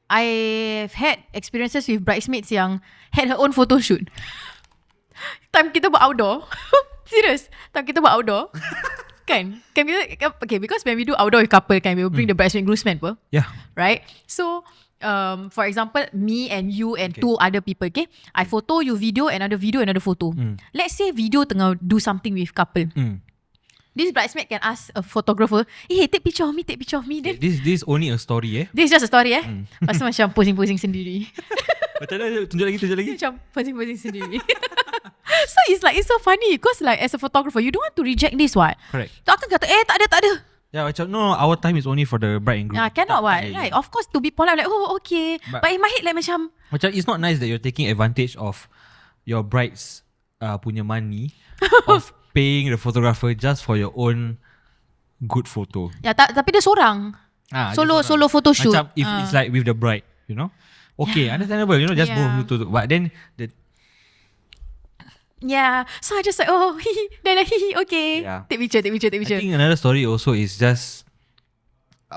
I've had experiences with bridesmaids yang had her own photo shoot. Time kita buat outdoor. Serious. Time kita buat outdoor. Kan kita, okay, because when we do outdoor with couple, we will bring the bridesmaid groomsman apa. Yeah. Right? So for example, me and you and two other people, okay, I photo, you video, another photo. Let's say video tengah do something with couple. This bridesmaid can ask a photographer, hey, take picture of me. Then this only a story, This is just a story, Lepas tu macam posing sendiri. Macam mana? Tunjuk lagi. Macam posing sendiri. So it's so funny, because like as a photographer, you don't want to reject this, what? Correct. Tu akan kata, tak ada. Yeah, macam no, our time is only for the bride and groom. Cannot what? Right? Of course, to be polite, like, oh, okay. But in my head, like macam it's not nice that you're taking advantage of your bride's punya money of paying the photographer just for your own good photo. Ya, tapi dia seorang. Solo photo shoot. Macam if it's like with the bride, you know. Okay, understandable, you know, just both you two. But then so I just like, oh, then okay. Take picture. I think another story also is just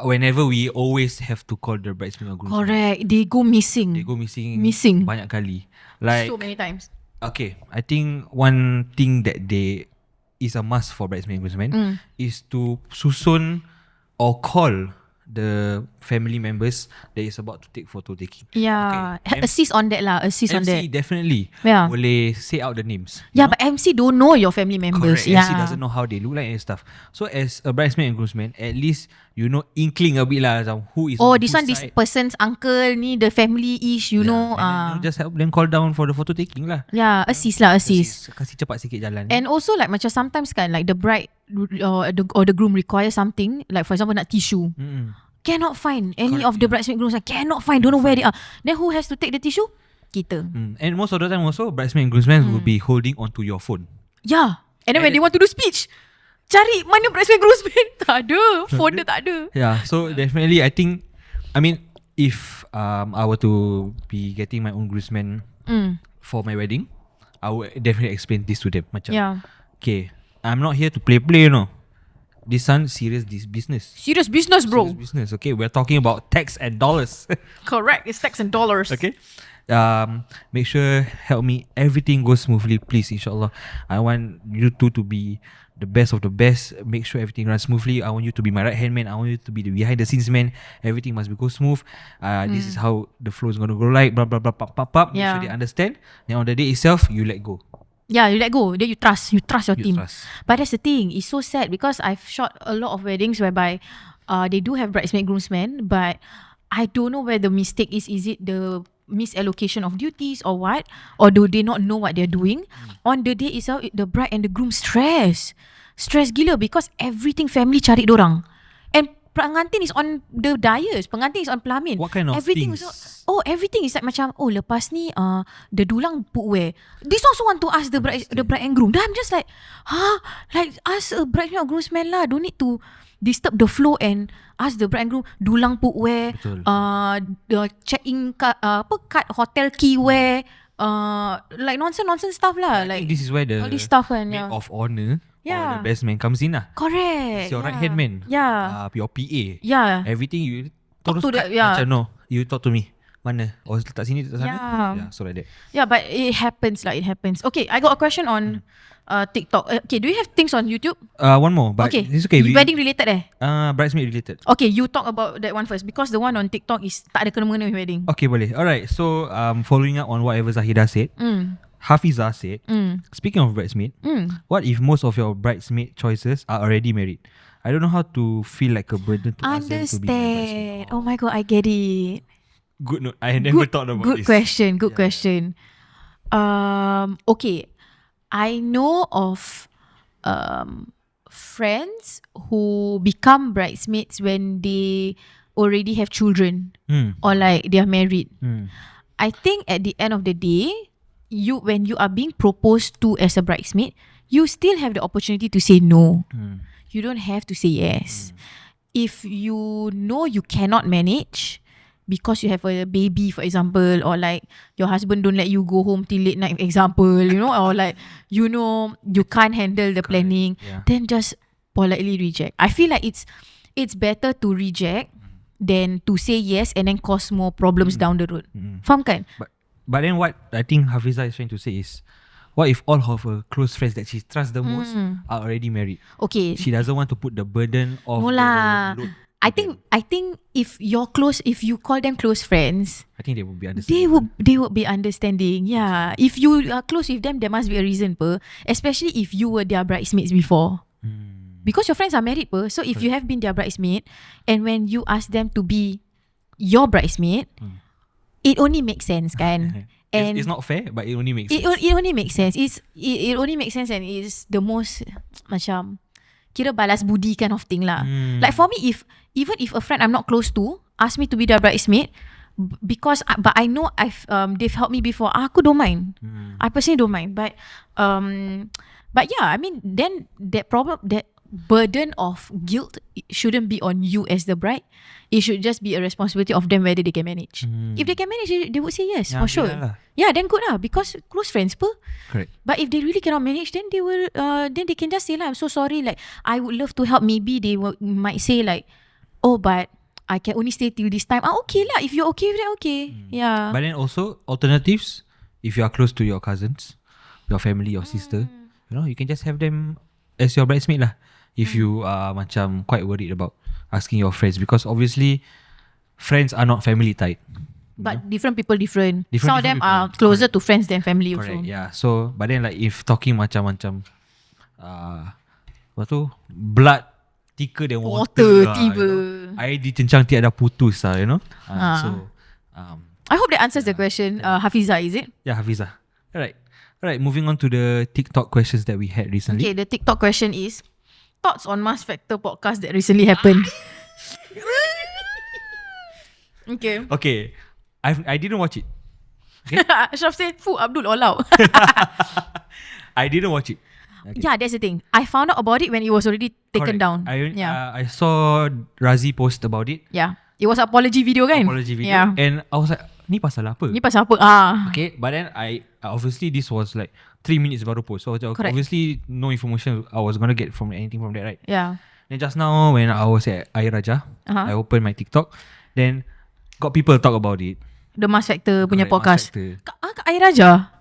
whenever we always have to call the bridesmaid or groomsmen. Correct. They go missing. Banyak kali. Like so many times. Okay, I think one thing that is a must for bridesmaid and groomsmen is to susun or call the family members that is about to take photo taking. Yeah, okay. Assist on that lah. Assist on that. MC definitely. Yeah. Boleh say out the names. Yeah, but MC don't know your family members. Correct. Yeah. MC doesn't know how they look like and stuff. So as a bridesmaid and groomsman, at least you know inkling a bit lah who is. Oh, this one, this person's uncle ni the family-ish, you know. And you just help them call down for the photo taking lah. Yeah, assist. Kasih cepat sikit jalan. And also like macam sometimes kan, like the bride or the groom requires something, like for example nak tissue. Cannot find any of the bridesmaid grooms. Cannot find. Don't know where they are. Then who has to take the tissue? Kita. And most of the time also bridesmaid and groomsmen will be holding onto your phone. Yeah. And then when they want to do speech, cari mana bridesmaid groomsmen. Tak ada. Phone dia tak ada. Yeah. So definitely I mean if I were to be getting my own groomsmen for my wedding, I would definitely explain this to them. Macam, okay, I'm not here to play, you know. This one serious business. Serious business, bro. Serious business. Okay, we're talking about tax and dollars. Correct, it's tax and dollars. Okay. Make sure help me. Everything goes smoothly, please. Inshallah. I want you two to be the best of the best. Make sure everything runs smoothly. I want you to be my right hand man. I want you to be the behind the scenes man. Everything must be go smooth. This is how the flow is gonna go like. Blah blah blah. Pop. Make sure they understand. Then on the day itself, you let go. Yeah, you let go. Then you trust your team. Trust. But that's the thing. It's so sad because I've shot a lot of weddings whereby they do have bridesmaid groomsmen, but I don't know where the mistake is. Is it the misallocation of duties or what? Or do they not know what they're doing? On the day itself, the bride and the groom stress gila because everything family cari dorang. And pengantin is on the dais. Pengantin is on pelamin. What kind of everything things? Everything is like macam, lepas ni the dulang put where? This also want to ask the bride and groom. Then I'm just like, like ask a bride or groomsman lah. Don't need to disturb the flow and ask the bride and groom dulang put where? The check-in card, hotel key where? Like nonsense stuff lah. Like this is where the all this stuff kan, maid of honor or the best man comes in lah. Correct. It's your right hand man. Yeah. Your PA. Yeah. Everything you talk to cut. Macam no, you talk to me. Mana? Oh, letak sini, letak sana. Yeah, so like that. Yeah, but it happens. Okay, I got a question on TikTok. Okay, do you have things on YouTube? One more, but okay. It's okay. Wedding related bridesmaid related. Okay, you talk about that one first because the one on TikTok is tak ada kena-mengena with wedding. Okay, boleh. Alright, so following up on whatever Zahida said, Hafizah said, speaking of bridesmaid, what if most of your bridesmaid choices are already married? I don't know how to feel like a burden to ask them to be my bridesmaid. Oh my god, I get it. Good note. I never thought about this. Good question. Okay, I know of friends who become bridesmaids when they already have children or like they are married. I think at the end of the day, when you are being proposed to as a bridesmaid, you still have the opportunity to say no. You don't have to say yes. If you know you cannot manage because you have a baby, for example, or like your husband don't let you go home till late night, example, you know, or like, you know, you can't handle the planning, then just politely reject. I feel like it's better to reject than to say yes and then cause more problems down the road. Faham kan? But then what I think Hafizah is trying to say is, what if all of her close friends that she trusts the most are already married? Okay. She doesn't want to put the burden of the load. I think if you call them close friends, I think they would be understanding. They would be understanding. Yeah. If you are close with them, there must be a reason, especially if you were their bridesmaids before. Because your friends are married, so if you have been their bridesmaid and when you ask them to be your bridesmaid, it only makes sense, kan? And it's not fair, but it only makes sense. It only makes sense. It only makes sense, and it's the most macam kira balas budi kind of thing lah. Like for me, even if a friend I'm not close to ask me to be their bridesmaid, but I know they've helped me before. Aku don't mind. I personally don't mind. But yeah, I mean, then that burden of guilt shouldn't be on you as the bride. It should just be a responsibility of them whether they can manage. If they can manage, they would say yes, for sure. Yeah, then good lah, because close friends per. Correct. But if they really cannot manage, then they will. Then they can just say I'm so sorry. Like, I would love to help. Maybe they might say like, oh, but I can only stay till this time. Okay lah. If you're okay with that, okay. Yeah. But then also alternatives. If you are close to your cousins, your family, your sister, you can just have them as your bridesmaid lah. If you are macam quite worried about asking your friends, because obviously friends are not family tight. But different people different. Some of them are closer to friends than family also. Correct, yeah. So but then like if talking macam apa tu, blood thicker than water tiba. Air ditencang tiada putus lah, So I hope that answers the question. Hafiza, is it? Yeah, Hafiza. Alright, moving on to the TikTok questions that we had recently. Okay, the TikTok question is thoughts on Mass Factor podcast that recently happened. Okay. I didn't watch it. Okay? Ashraf said, Abdul all out. I didn't watch it. Okay. Yeah, that's the thing. I found out about it when it was already taken down. I saw Razi post about it. Yeah. It was an apology video kan? Yeah. And I was like, ni pasal apa? Okay, but then I obviously this was like 3 minutes baru post. So obviously no information I was gonna get from anything from that, right? Yeah. Then just now when I was at Air Raja, I opened my TikTok. Then got people talk about it. The Mass Factor punya podcast. Kat Air Raja?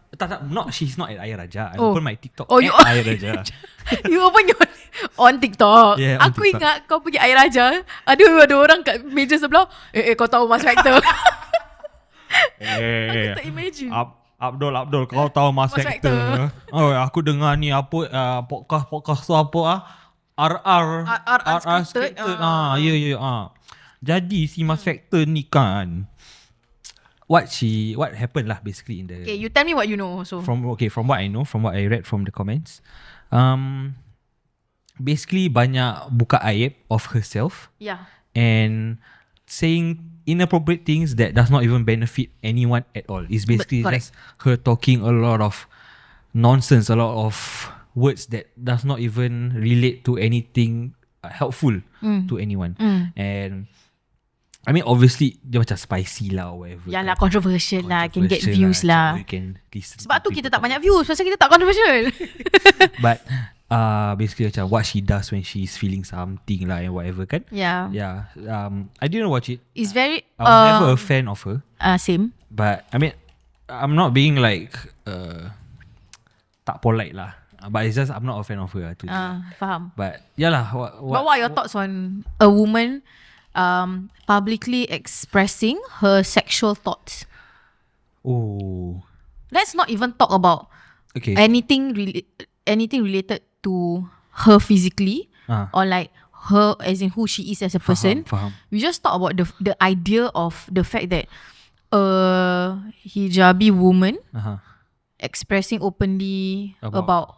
She's not at Air Raja. I opened my TikTok at Air Raja. You open your on TikTok. Yeah, on Aku TikTok. Ingat kau pergi Air Raja, ada orang kat meja sebelah. Kau tahu Mass Factor? Aku tak imagine. Abdul, kau tahu Mass Factor? Oh, aku dengar ni apa podcast tu apa RR scripted. Ya. Jadi si Mass Factor ni kan, what happened lah basically in the. Okay, you tell me what you know. So from what I know, from what I read from the comments, basically banyak buka aib of herself. Yeah. And saying inappropriate things that does not even benefit anyone at all. It's basically just her talking a lot of nonsense, a lot of words that does not even relate to anything helpful to anyone. And I mean, obviously dia macam spicy lah or whatever. Yalah, controversial lah, can get views lah. You can listen. Sebab tu kita tak banyak views, pasal kita tak controversial. But basically macam what she does when she's feeling something lah and whatever kan. Yeah. I didn't watch it. It's very I was never a fan of her. Same. But I mean, I'm not being like tak polite lah. But it's just I'm not a fan of her. Faham. But yalah. But what are your thoughts on a woman publicly expressing her sexual thoughts? Oh. Let's not even talk about anything related to her physically or like her as in who she is as a person. Faham. We just talk about the idea of the fact that a hijabi woman expressing openly about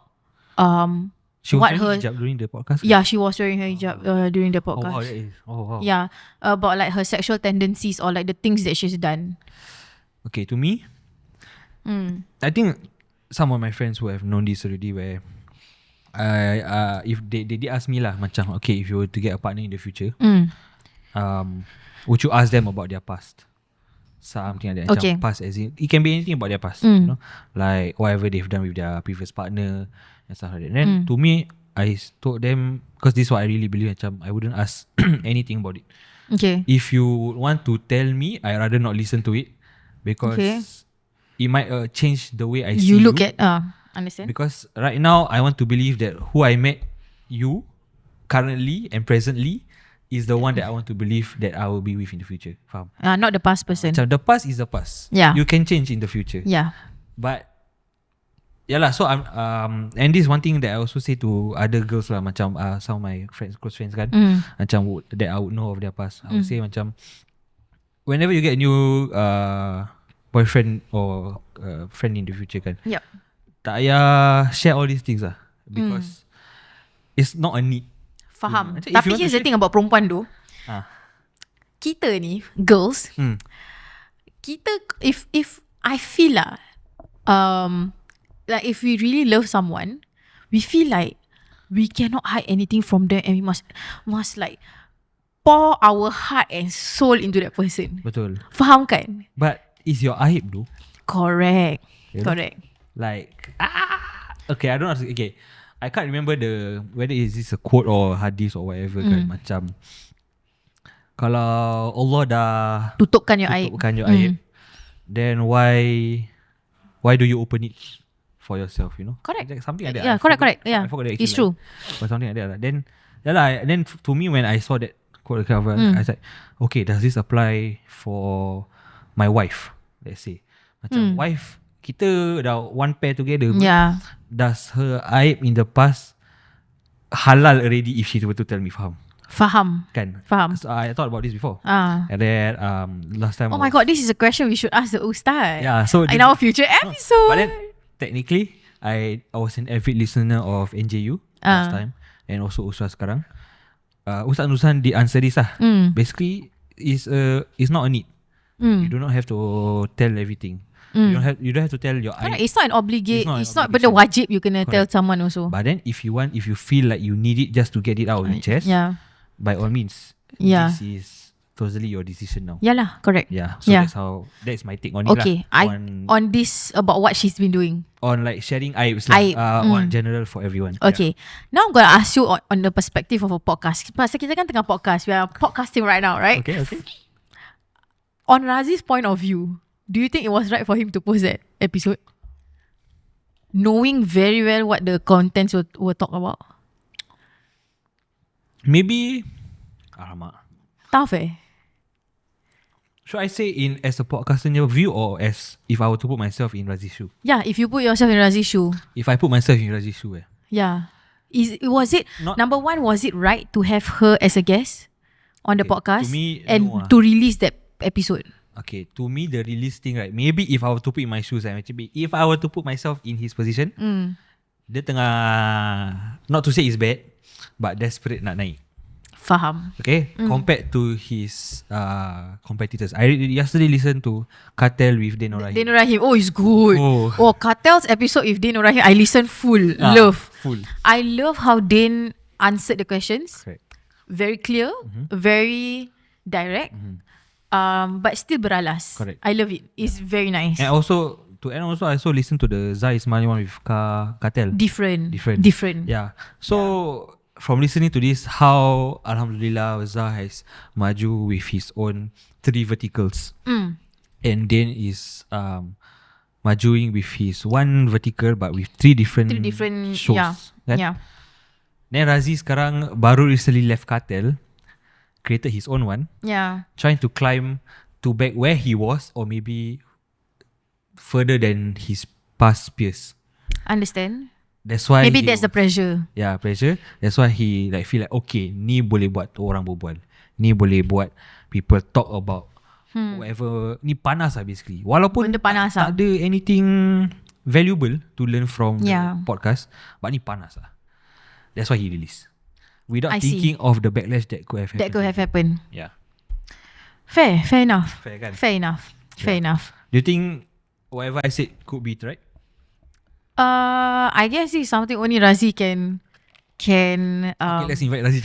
she was what wearing her hijab during the podcast. Yeah, she was wearing her hijab during the podcast. Oh, that is. Wow. Yeah, about like her sexual tendencies or like the things that she's done. Okay, to me, I think some of my friends who have known this already, where if they did ask me lah, macam okay, if you were to get a partner in the future, would you ask them about their past? Something like that. Macam past as in, it can be anything about their past, like whatever they've done with their previous partner and stuff like that. Then to me, I told them, because this is what I really believe, macam I wouldn't ask anything about it. Okay. If you want to tell me, I rather not listen to it, because it might change the way I see you look at understand. Because right now I want to believe that who I met you currently and presently is the one that I want to believe that I will be with in the future. Faham? Not the past person. Macam the past is the past. Yeah. You can change in the future. Yeah. But yalah, so I'm and this is one thing that I also say to other girls lah, macam some of my friends, close friends kan, macam that I would know of their past. I would say macam whenever you get a new boyfriend or friend in the future kan, tak payah share all these things lah, because it's not a need. Faham. Tapi here's the thing about perempuan tu, kita ni girls, if I feel lah, like if we really love someone, we feel like we cannot hide anything from them, and we must like pour our heart and soul into that person. Betul. Faham kan? But is your aib though? Correct. You know? Correct. Like okay, I don't know. Okay, I can't remember whether is this a quote or hadith or whatever kan. Macam kalau Allah dah tutupkan your aib, then why do you open it for yourself, you know? Correct. Like something like that. Yeah, correct. Yeah, I forgot the it's actual true. Or something like that. Then to me when I saw that quote cover, I said, okay, does this apply for my wife? Let's say macam wife kita dah one pair together. Yeah. Does her aib in the past halal already if she were to tell me? Faham kan? Faham. So I thought about this before. And then last time. Oh my god, this is a question we should ask the Ustaz. Yeah. So in our future episode. But then technically, I was an avid listener of NJU last time, and also Ustaz sekarang. Ustaz Nusan did answer this lah. Basically, it's not a need. You do not have to tell everything. You don't have to tell your aib. It's not an obligation. It's not benda wajib you kena tell someone also. But then if you feel like you need it just to get it out of your chest, by all means, this is totally your decision now. Yalah, correct. Yeah. So that's my take on it. Okay, on this about what she's been doing. On like sharing aibs on general for everyone. Okay. Now I'm gonna ask you on the perspective of a podcast. Pasal kita kan tengah podcast. We are podcasting right now, right? Okay. On Razi's point of view, do you think it was right for him to post that episode? Knowing very well what the contents were talked about. Maybe alamak. Tough Should I say as a podcaster view, or as if I were to put myself in Razi's shoe? Yeah, if you put yourself in Razi's shoe. If I put myself in Razi's shoe, yeah. Number one, was it right to have her as a guest on the podcast, to me, and to release that episode? Okay, to me the release thing, right? Maybe if I were to put in my shoes, if I were to put myself in his position, dia tengah, not to say it's bad, but desperate nak naik. Faham. Okay, compared to his competitors. I yesterday listened to Cartel with Dino Rahim. Oh, it's good. Oh, Cartel's episode with Dino Rahim, I listened full. Full. I love how Dane answered the questions. Correct. Very clear, very direct, but still beralas. Correct. I love it. It's very nice. And also, I also listened to the Zai Ismail one with Cartel. Different. Yeah. So from listening to this, how Alhamdulillah Zah has maju with his own 3 verticals, and then is majuing with his 1 vertical but with 3 different shows. Yeah. Kan? Then Razi sekarang baru recently left Cartel, created his own one. Yeah. Trying to climb to back where he was, or maybe further than his past peers. Understand? That's why maybe that's the pressure. Yeah, pressure. That's why he like feel like, okay, ni boleh buat orang berbual, ni boleh buat people talk about whatever. Ni panas lah basically. Walaupun benda panas tak ada anything valuable to learn from the podcast, but ni panas lah. That's why he released without thinking of the backlash that could have happened. Yeah. Fair enough. Fair kan? Fair enough. Do you think whatever I said could be right? I guess it's something only Razi can okay, let's invite Razi.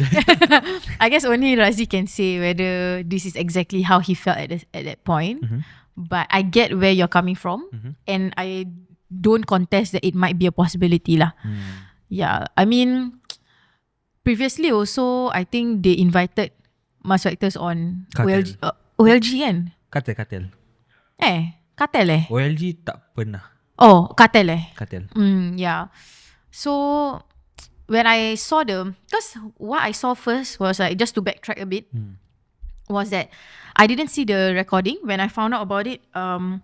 I guess only Razi can say whether this is exactly how he felt at that point. But I get where you're coming from, and I don't contest that it might be a possibility lah. Yeah, I mean, previously also I think they invited Mas Factors on OLG kan? Cartel. Cartel OLG tak pernah. Oh, Cartel Cartel. Yeah. So when I saw because what I saw first was like, just to backtrack a bit, was that I didn't see the recording. When I found out about it, the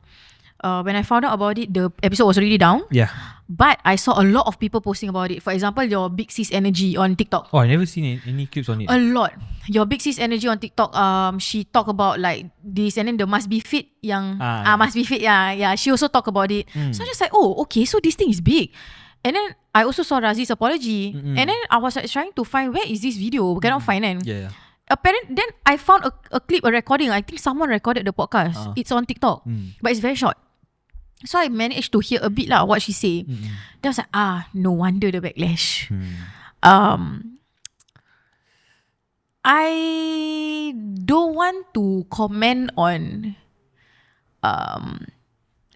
episode was already down. Yeah. But I saw a lot of people posting about it. For example, your Big Sis Energy on TikTok. Oh, I never seen any clips on it. A lot. Your Big Sis Energy on TikTok. She talk about like this, and then the Must Be Fit yang Must Be Fit. Yeah. She also talk about it. So I just like, oh, okay. So this thing is big. And then I also saw Razi's apology, and then I was like trying to find where is this video. We cannot find it. Yeah. then I found a clip, a recording. I think someone recorded the podcast. It's on TikTok, but it's very short. So I managed to hear a bit lah what she say. Then I was like, no wonder the backlash. I don't want to comment on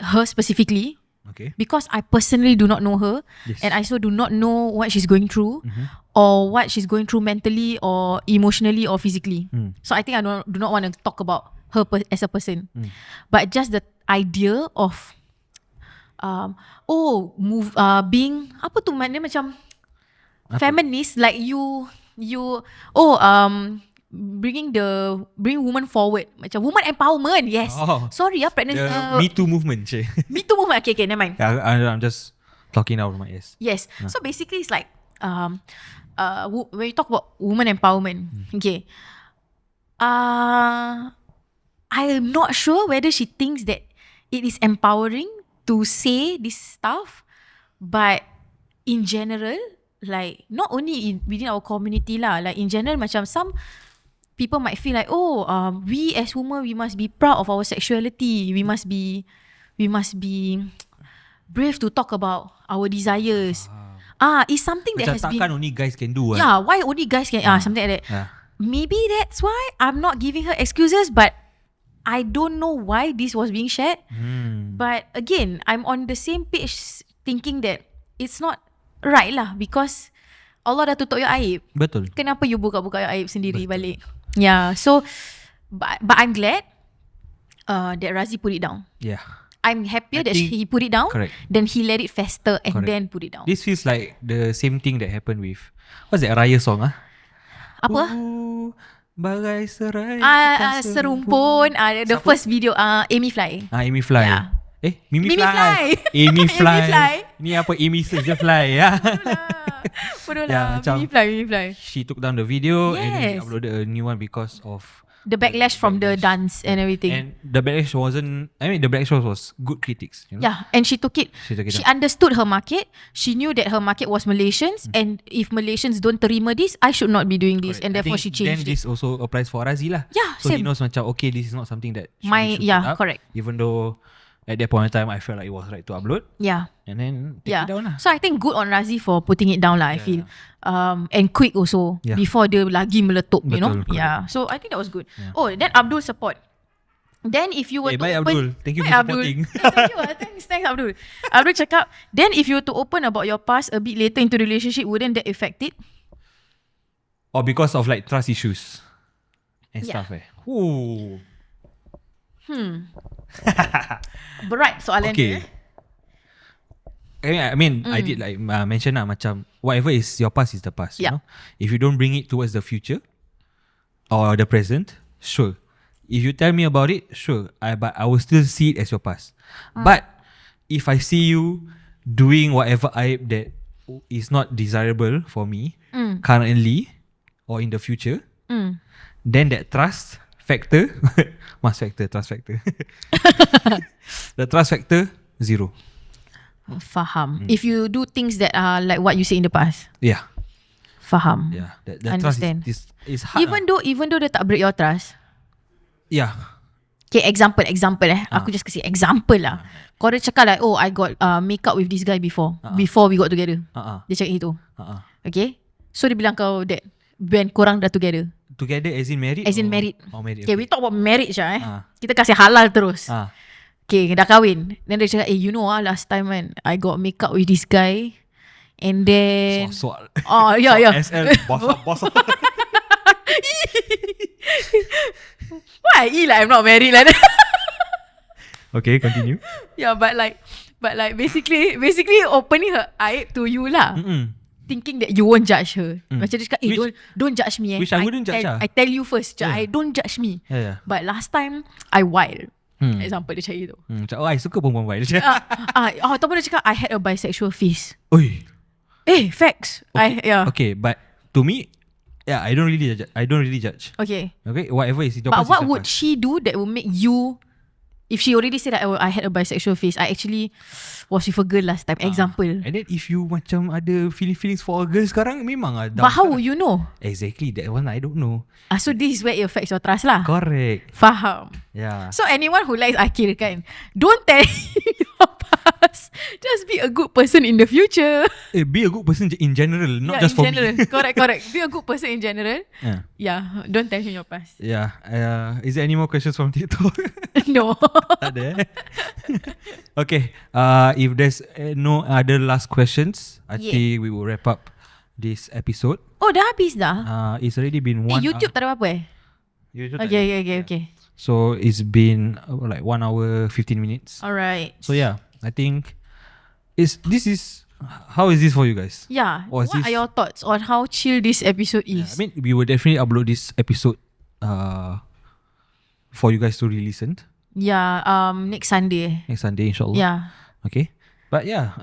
her specifically. Okay. Because I personally do not know her, and I also do not know what she's going through, or what she's going through mentally or emotionally or physically. So I think I do not want to talk about her as a person. But just the idea of being apa tu maknanya macam feminist, like you bring women forward, macam woman empowerment. Yes. Sorry, pregnancy. Me Too movement. Me Too movement. Okay, never mind. I'm just talking out of my ears. Yes. So basically, it's like when you talk about woman empowerment, okay. I am not sure whether she thinks that it is empowering to say this stuff, but in general, like not only within our community lah, like in general, macam some people might feel like, we as women, we must be proud of our sexuality. We must be brave to talk about our desires. It's something that has been. Takkan only guys can do. Yeah, why only guys can? Something like that. Maybe that's why I'm not giving her excuses, but I don't know why this was being shared. But again, I'm on the same page, thinking that it's not right lah, because Allah dah tutup your aib. Betul. Kenapa you buka-buka your aib sendiri balik? Yeah. So, but I'm glad that Razi put it down. Yeah. I'm happier that he put it down. Correct. Then he let it fester and then put it down. This feels like the same thing that happened with, what's that Raya song? Apa? Bagai serai serumpun. The first video, Amy Fly. Amy Fly. Yeah. Mimi Fly. Amy Amy Fly. Fly. Ni apa? Amy saja fly. Ya. Bodoh lah. Mimi Fly. She took down the video and then she uploaded a new one because of the backlash from the dance and everything. And the backlash was good critics. You know? Yeah, and she took it. She understood her market. She knew that her market was Malaysians, and if Malaysians don't terima this, I should not be doing this. And therefore she changed it. Then this also applies for Razi lah. Yeah, so same. he knows macam, okay, this is not something that should put up, correct. Even though at that point in time I felt like it was right to upload. Yeah. And then take it down lah. So I think good on Razi for putting it down lah, I feel. And quick also, before dia lagi meletup, you know. Correct. Yeah. So I think that was good. Yeah. Then Abdul support. Then if you were to bye open, Abdul. Thank you for supporting. Thank you. Thanks Abdul. Abdul cakap, then if you were to open about your past a bit later into the relationship, wouldn't that affect it? Or because of like trust issues and stuff Berat soalan dia. I mean, I did like mention lah, macam whatever is your past is the past. You know, if you don't bring it towards the future or the present, sure. If you tell me about it, sure. But I will still see it as your past. But if I see you doing whatever that is not desirable for me currently or in the future, then that trust factor, trust factor, the trust factor 0. Faham. If you do things that are like what you say in the past. Yeah. Faham. Yeah. The trust is hard. Even though they tak break your trust. Yeah. Okay, example Aku just kasi example lah. Kau dia cakap like, I got make up with this guy before we got together. Dia cakap itu. Okay. So dia bilang kau that when korang dah together. Together as in married? As in married. Married. Okay, we talk about marriage lah. Kita kasih halal terus. Okay, dah kahwin. Then dia cakap, you know last time kan, I got make up with this guy. And then yeah. SL boss. Why I'm not married like that? Okay, continue. Yeah, but like basically opening her aib to you lah. Thinking that you won't judge her. Macam dia cakap, don't judge me. Which I wouldn't judge her. I tell you first, I don't judge me. Yeah. But last time, I wild. Example dia cakap itu. Macam, I suka perempuan wild. Ataupun dia cakap, I had a bisexual phase. Oi. Facts. Okay. Okay, but to me, I don't really judge. Okay. Whatever is in your But past. what would she do that will make you if she already said that I had a bisexual face, I actually was with a girl last time. Example. And then if you macam ada feelings for a girl sekarang, memang But how would you know? Exactly, that one I don't know. So this is where it affects your trust lah. Correct. Faham. Yeah. So anyone who likes Akil kan, don't tell your past. Just be a good person in the future. Be a good person in general, not just in for general. me. Correct. Be a good person in general. Yeah. Don't tell him your past. Yeah. Is there any more questions from TikTok? No. Tak ada. Okay. If there's no other last questions, I think we will wrap up this episode. Oh, dah habis dah? It's already been one. YouTube tak ada apa-apa YouTube Okay. So it's been like 1 hour 15 minutes. Alright. So yeah, I think how is this for you guys? Yeah. What are your thoughts on how chill this episode is? I mean, we will definitely upload this episode for you guys to re-listen. Yeah, next Sunday. Next Sunday, inshallah. Yeah. Okay. But yeah,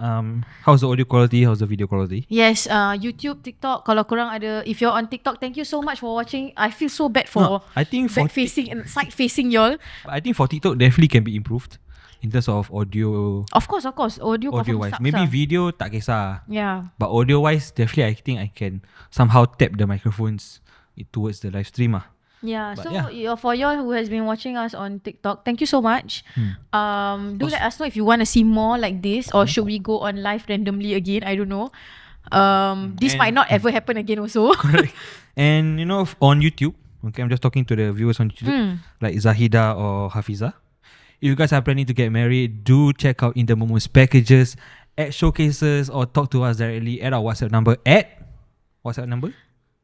how's the audio quality? How's the video quality? Yes, YouTube, TikTok. Kalau korang ada, if you're on TikTok, thank you so much for watching. I feel so bad for I think for facing and side facing y'all. I think for TikTok definitely can be improved in terms of audio. Of course. Audio wise, maybe video tak kisah. Yeah. But audio wise, definitely I think I can somehow tap the microphones towards the live stream. Yeah, but for y'all who has been watching us on TikTok, thank you so much. Do let us know if you want to see more like this, or should we go on live randomly again? I don't know. This might not ever happen again also. Correct. And on YouTube, okay, I'm just talking to the viewers on YouTube, like Zahida or Hafiza. If you guys are planning to get married, do check out Inthemoment's packages at showcases, or talk to us directly at our WhatsApp number WhatsApp number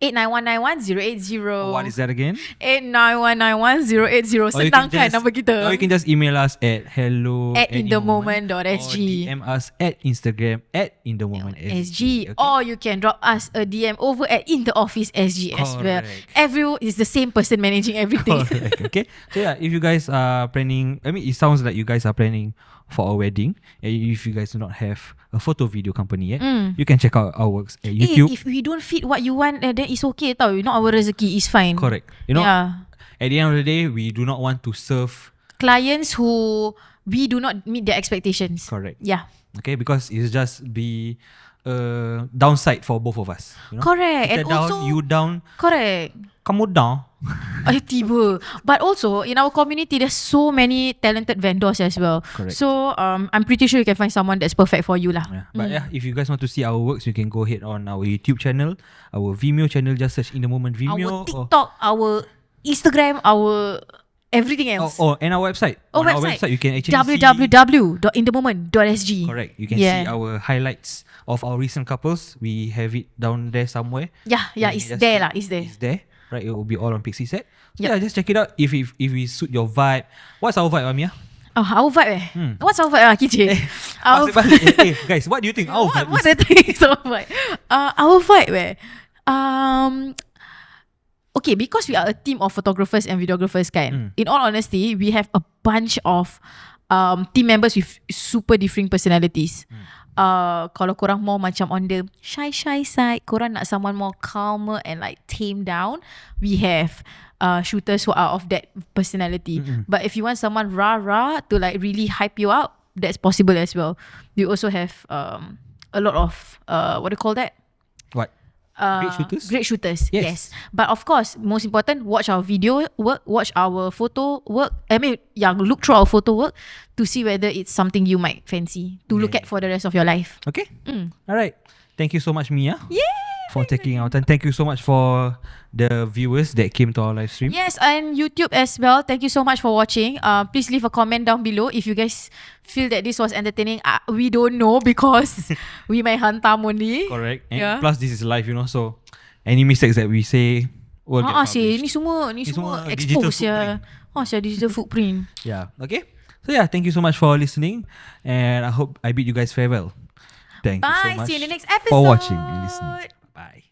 89191080. What is that again? 89191080. Senang kan nama kita? Or you can just email us at hello@inthemoment.sg, or DM us at Instagram @inthemoment.sg. Okay. Or you can drop us a DM over at InTheOffice.sg as well. Everyone is the same person managing everything. Correct. Okay. So yeah, if you guys are planning, it sounds like you guys are planning for a wedding, and if you guys do not have a photo video company yet, you can check out our works at YouTube. If we don't fit what you want, then it's okay tau. Not our rezeki, is fine. Correct. At the end of the day, we do not want to serve clients who we do not meet their expectations. Correct. Yeah. Okay, because it's just be a downside for both of us. Correct. Kita and down, also, you down. Correct. Kamu down. Tiba. But also in our community, there's so many talented vendors as well. Correct. So I'm pretty sure you can find someone that's perfect for you lah. Yeah. But if you guys want to see our works, you can go ahead on our YouTube channel, our Vimeo channel. Just search Inthemoment Vimeo. Our TikTok, our Instagram, our everything else. And our website. Our website you can actually www.inthemoment.sg. Correct. You can see our highlights of our recent couples. We have it down there somewhere. Yeah, it's there lah. It's there. It's there. Right, it will be all on Pixie Set. So yeah, just check it out if we suit your vibe. What's our vibe, Amia? Our vibe What's our vibe? KJ. Guys, what do you think? Our vibe. What do you think is our vibe? Our vibe okay, because we are a team of photographers and videographers kan. In all honesty, we have a bunch of team members with super different personalities. Kalau korang more macam on the shy side, korang nak someone more calmer and like tame down, we have shooters who are of that personality. But if you want someone rah to like really hype you up, that's possible as well. We also have a lot of what do you call that? What? Great shooters. Yes. But of course, most important, watch our video work, watch our photo work. Look through our photo work to see whether it's something you might fancy to look at for the rest of your life. Okay. All right. Thank you so much, Mia. For taking our time. Thank you so much for the viewers that came to our live stream. Yes, and YouTube as well. Thank you so much for watching. Please leave a comment down below if you guys feel that this was entertaining. We don't know because we might hantam only. Correct. And plus this is live, so any mistakes that we say will get published. Ni semua expose ya. Digital footprint. Yeah. Okay. So yeah, thank you so much for listening, and I hope I bid you guys farewell. Thank you so much. See you in the next episode. For watching and listening. Bye.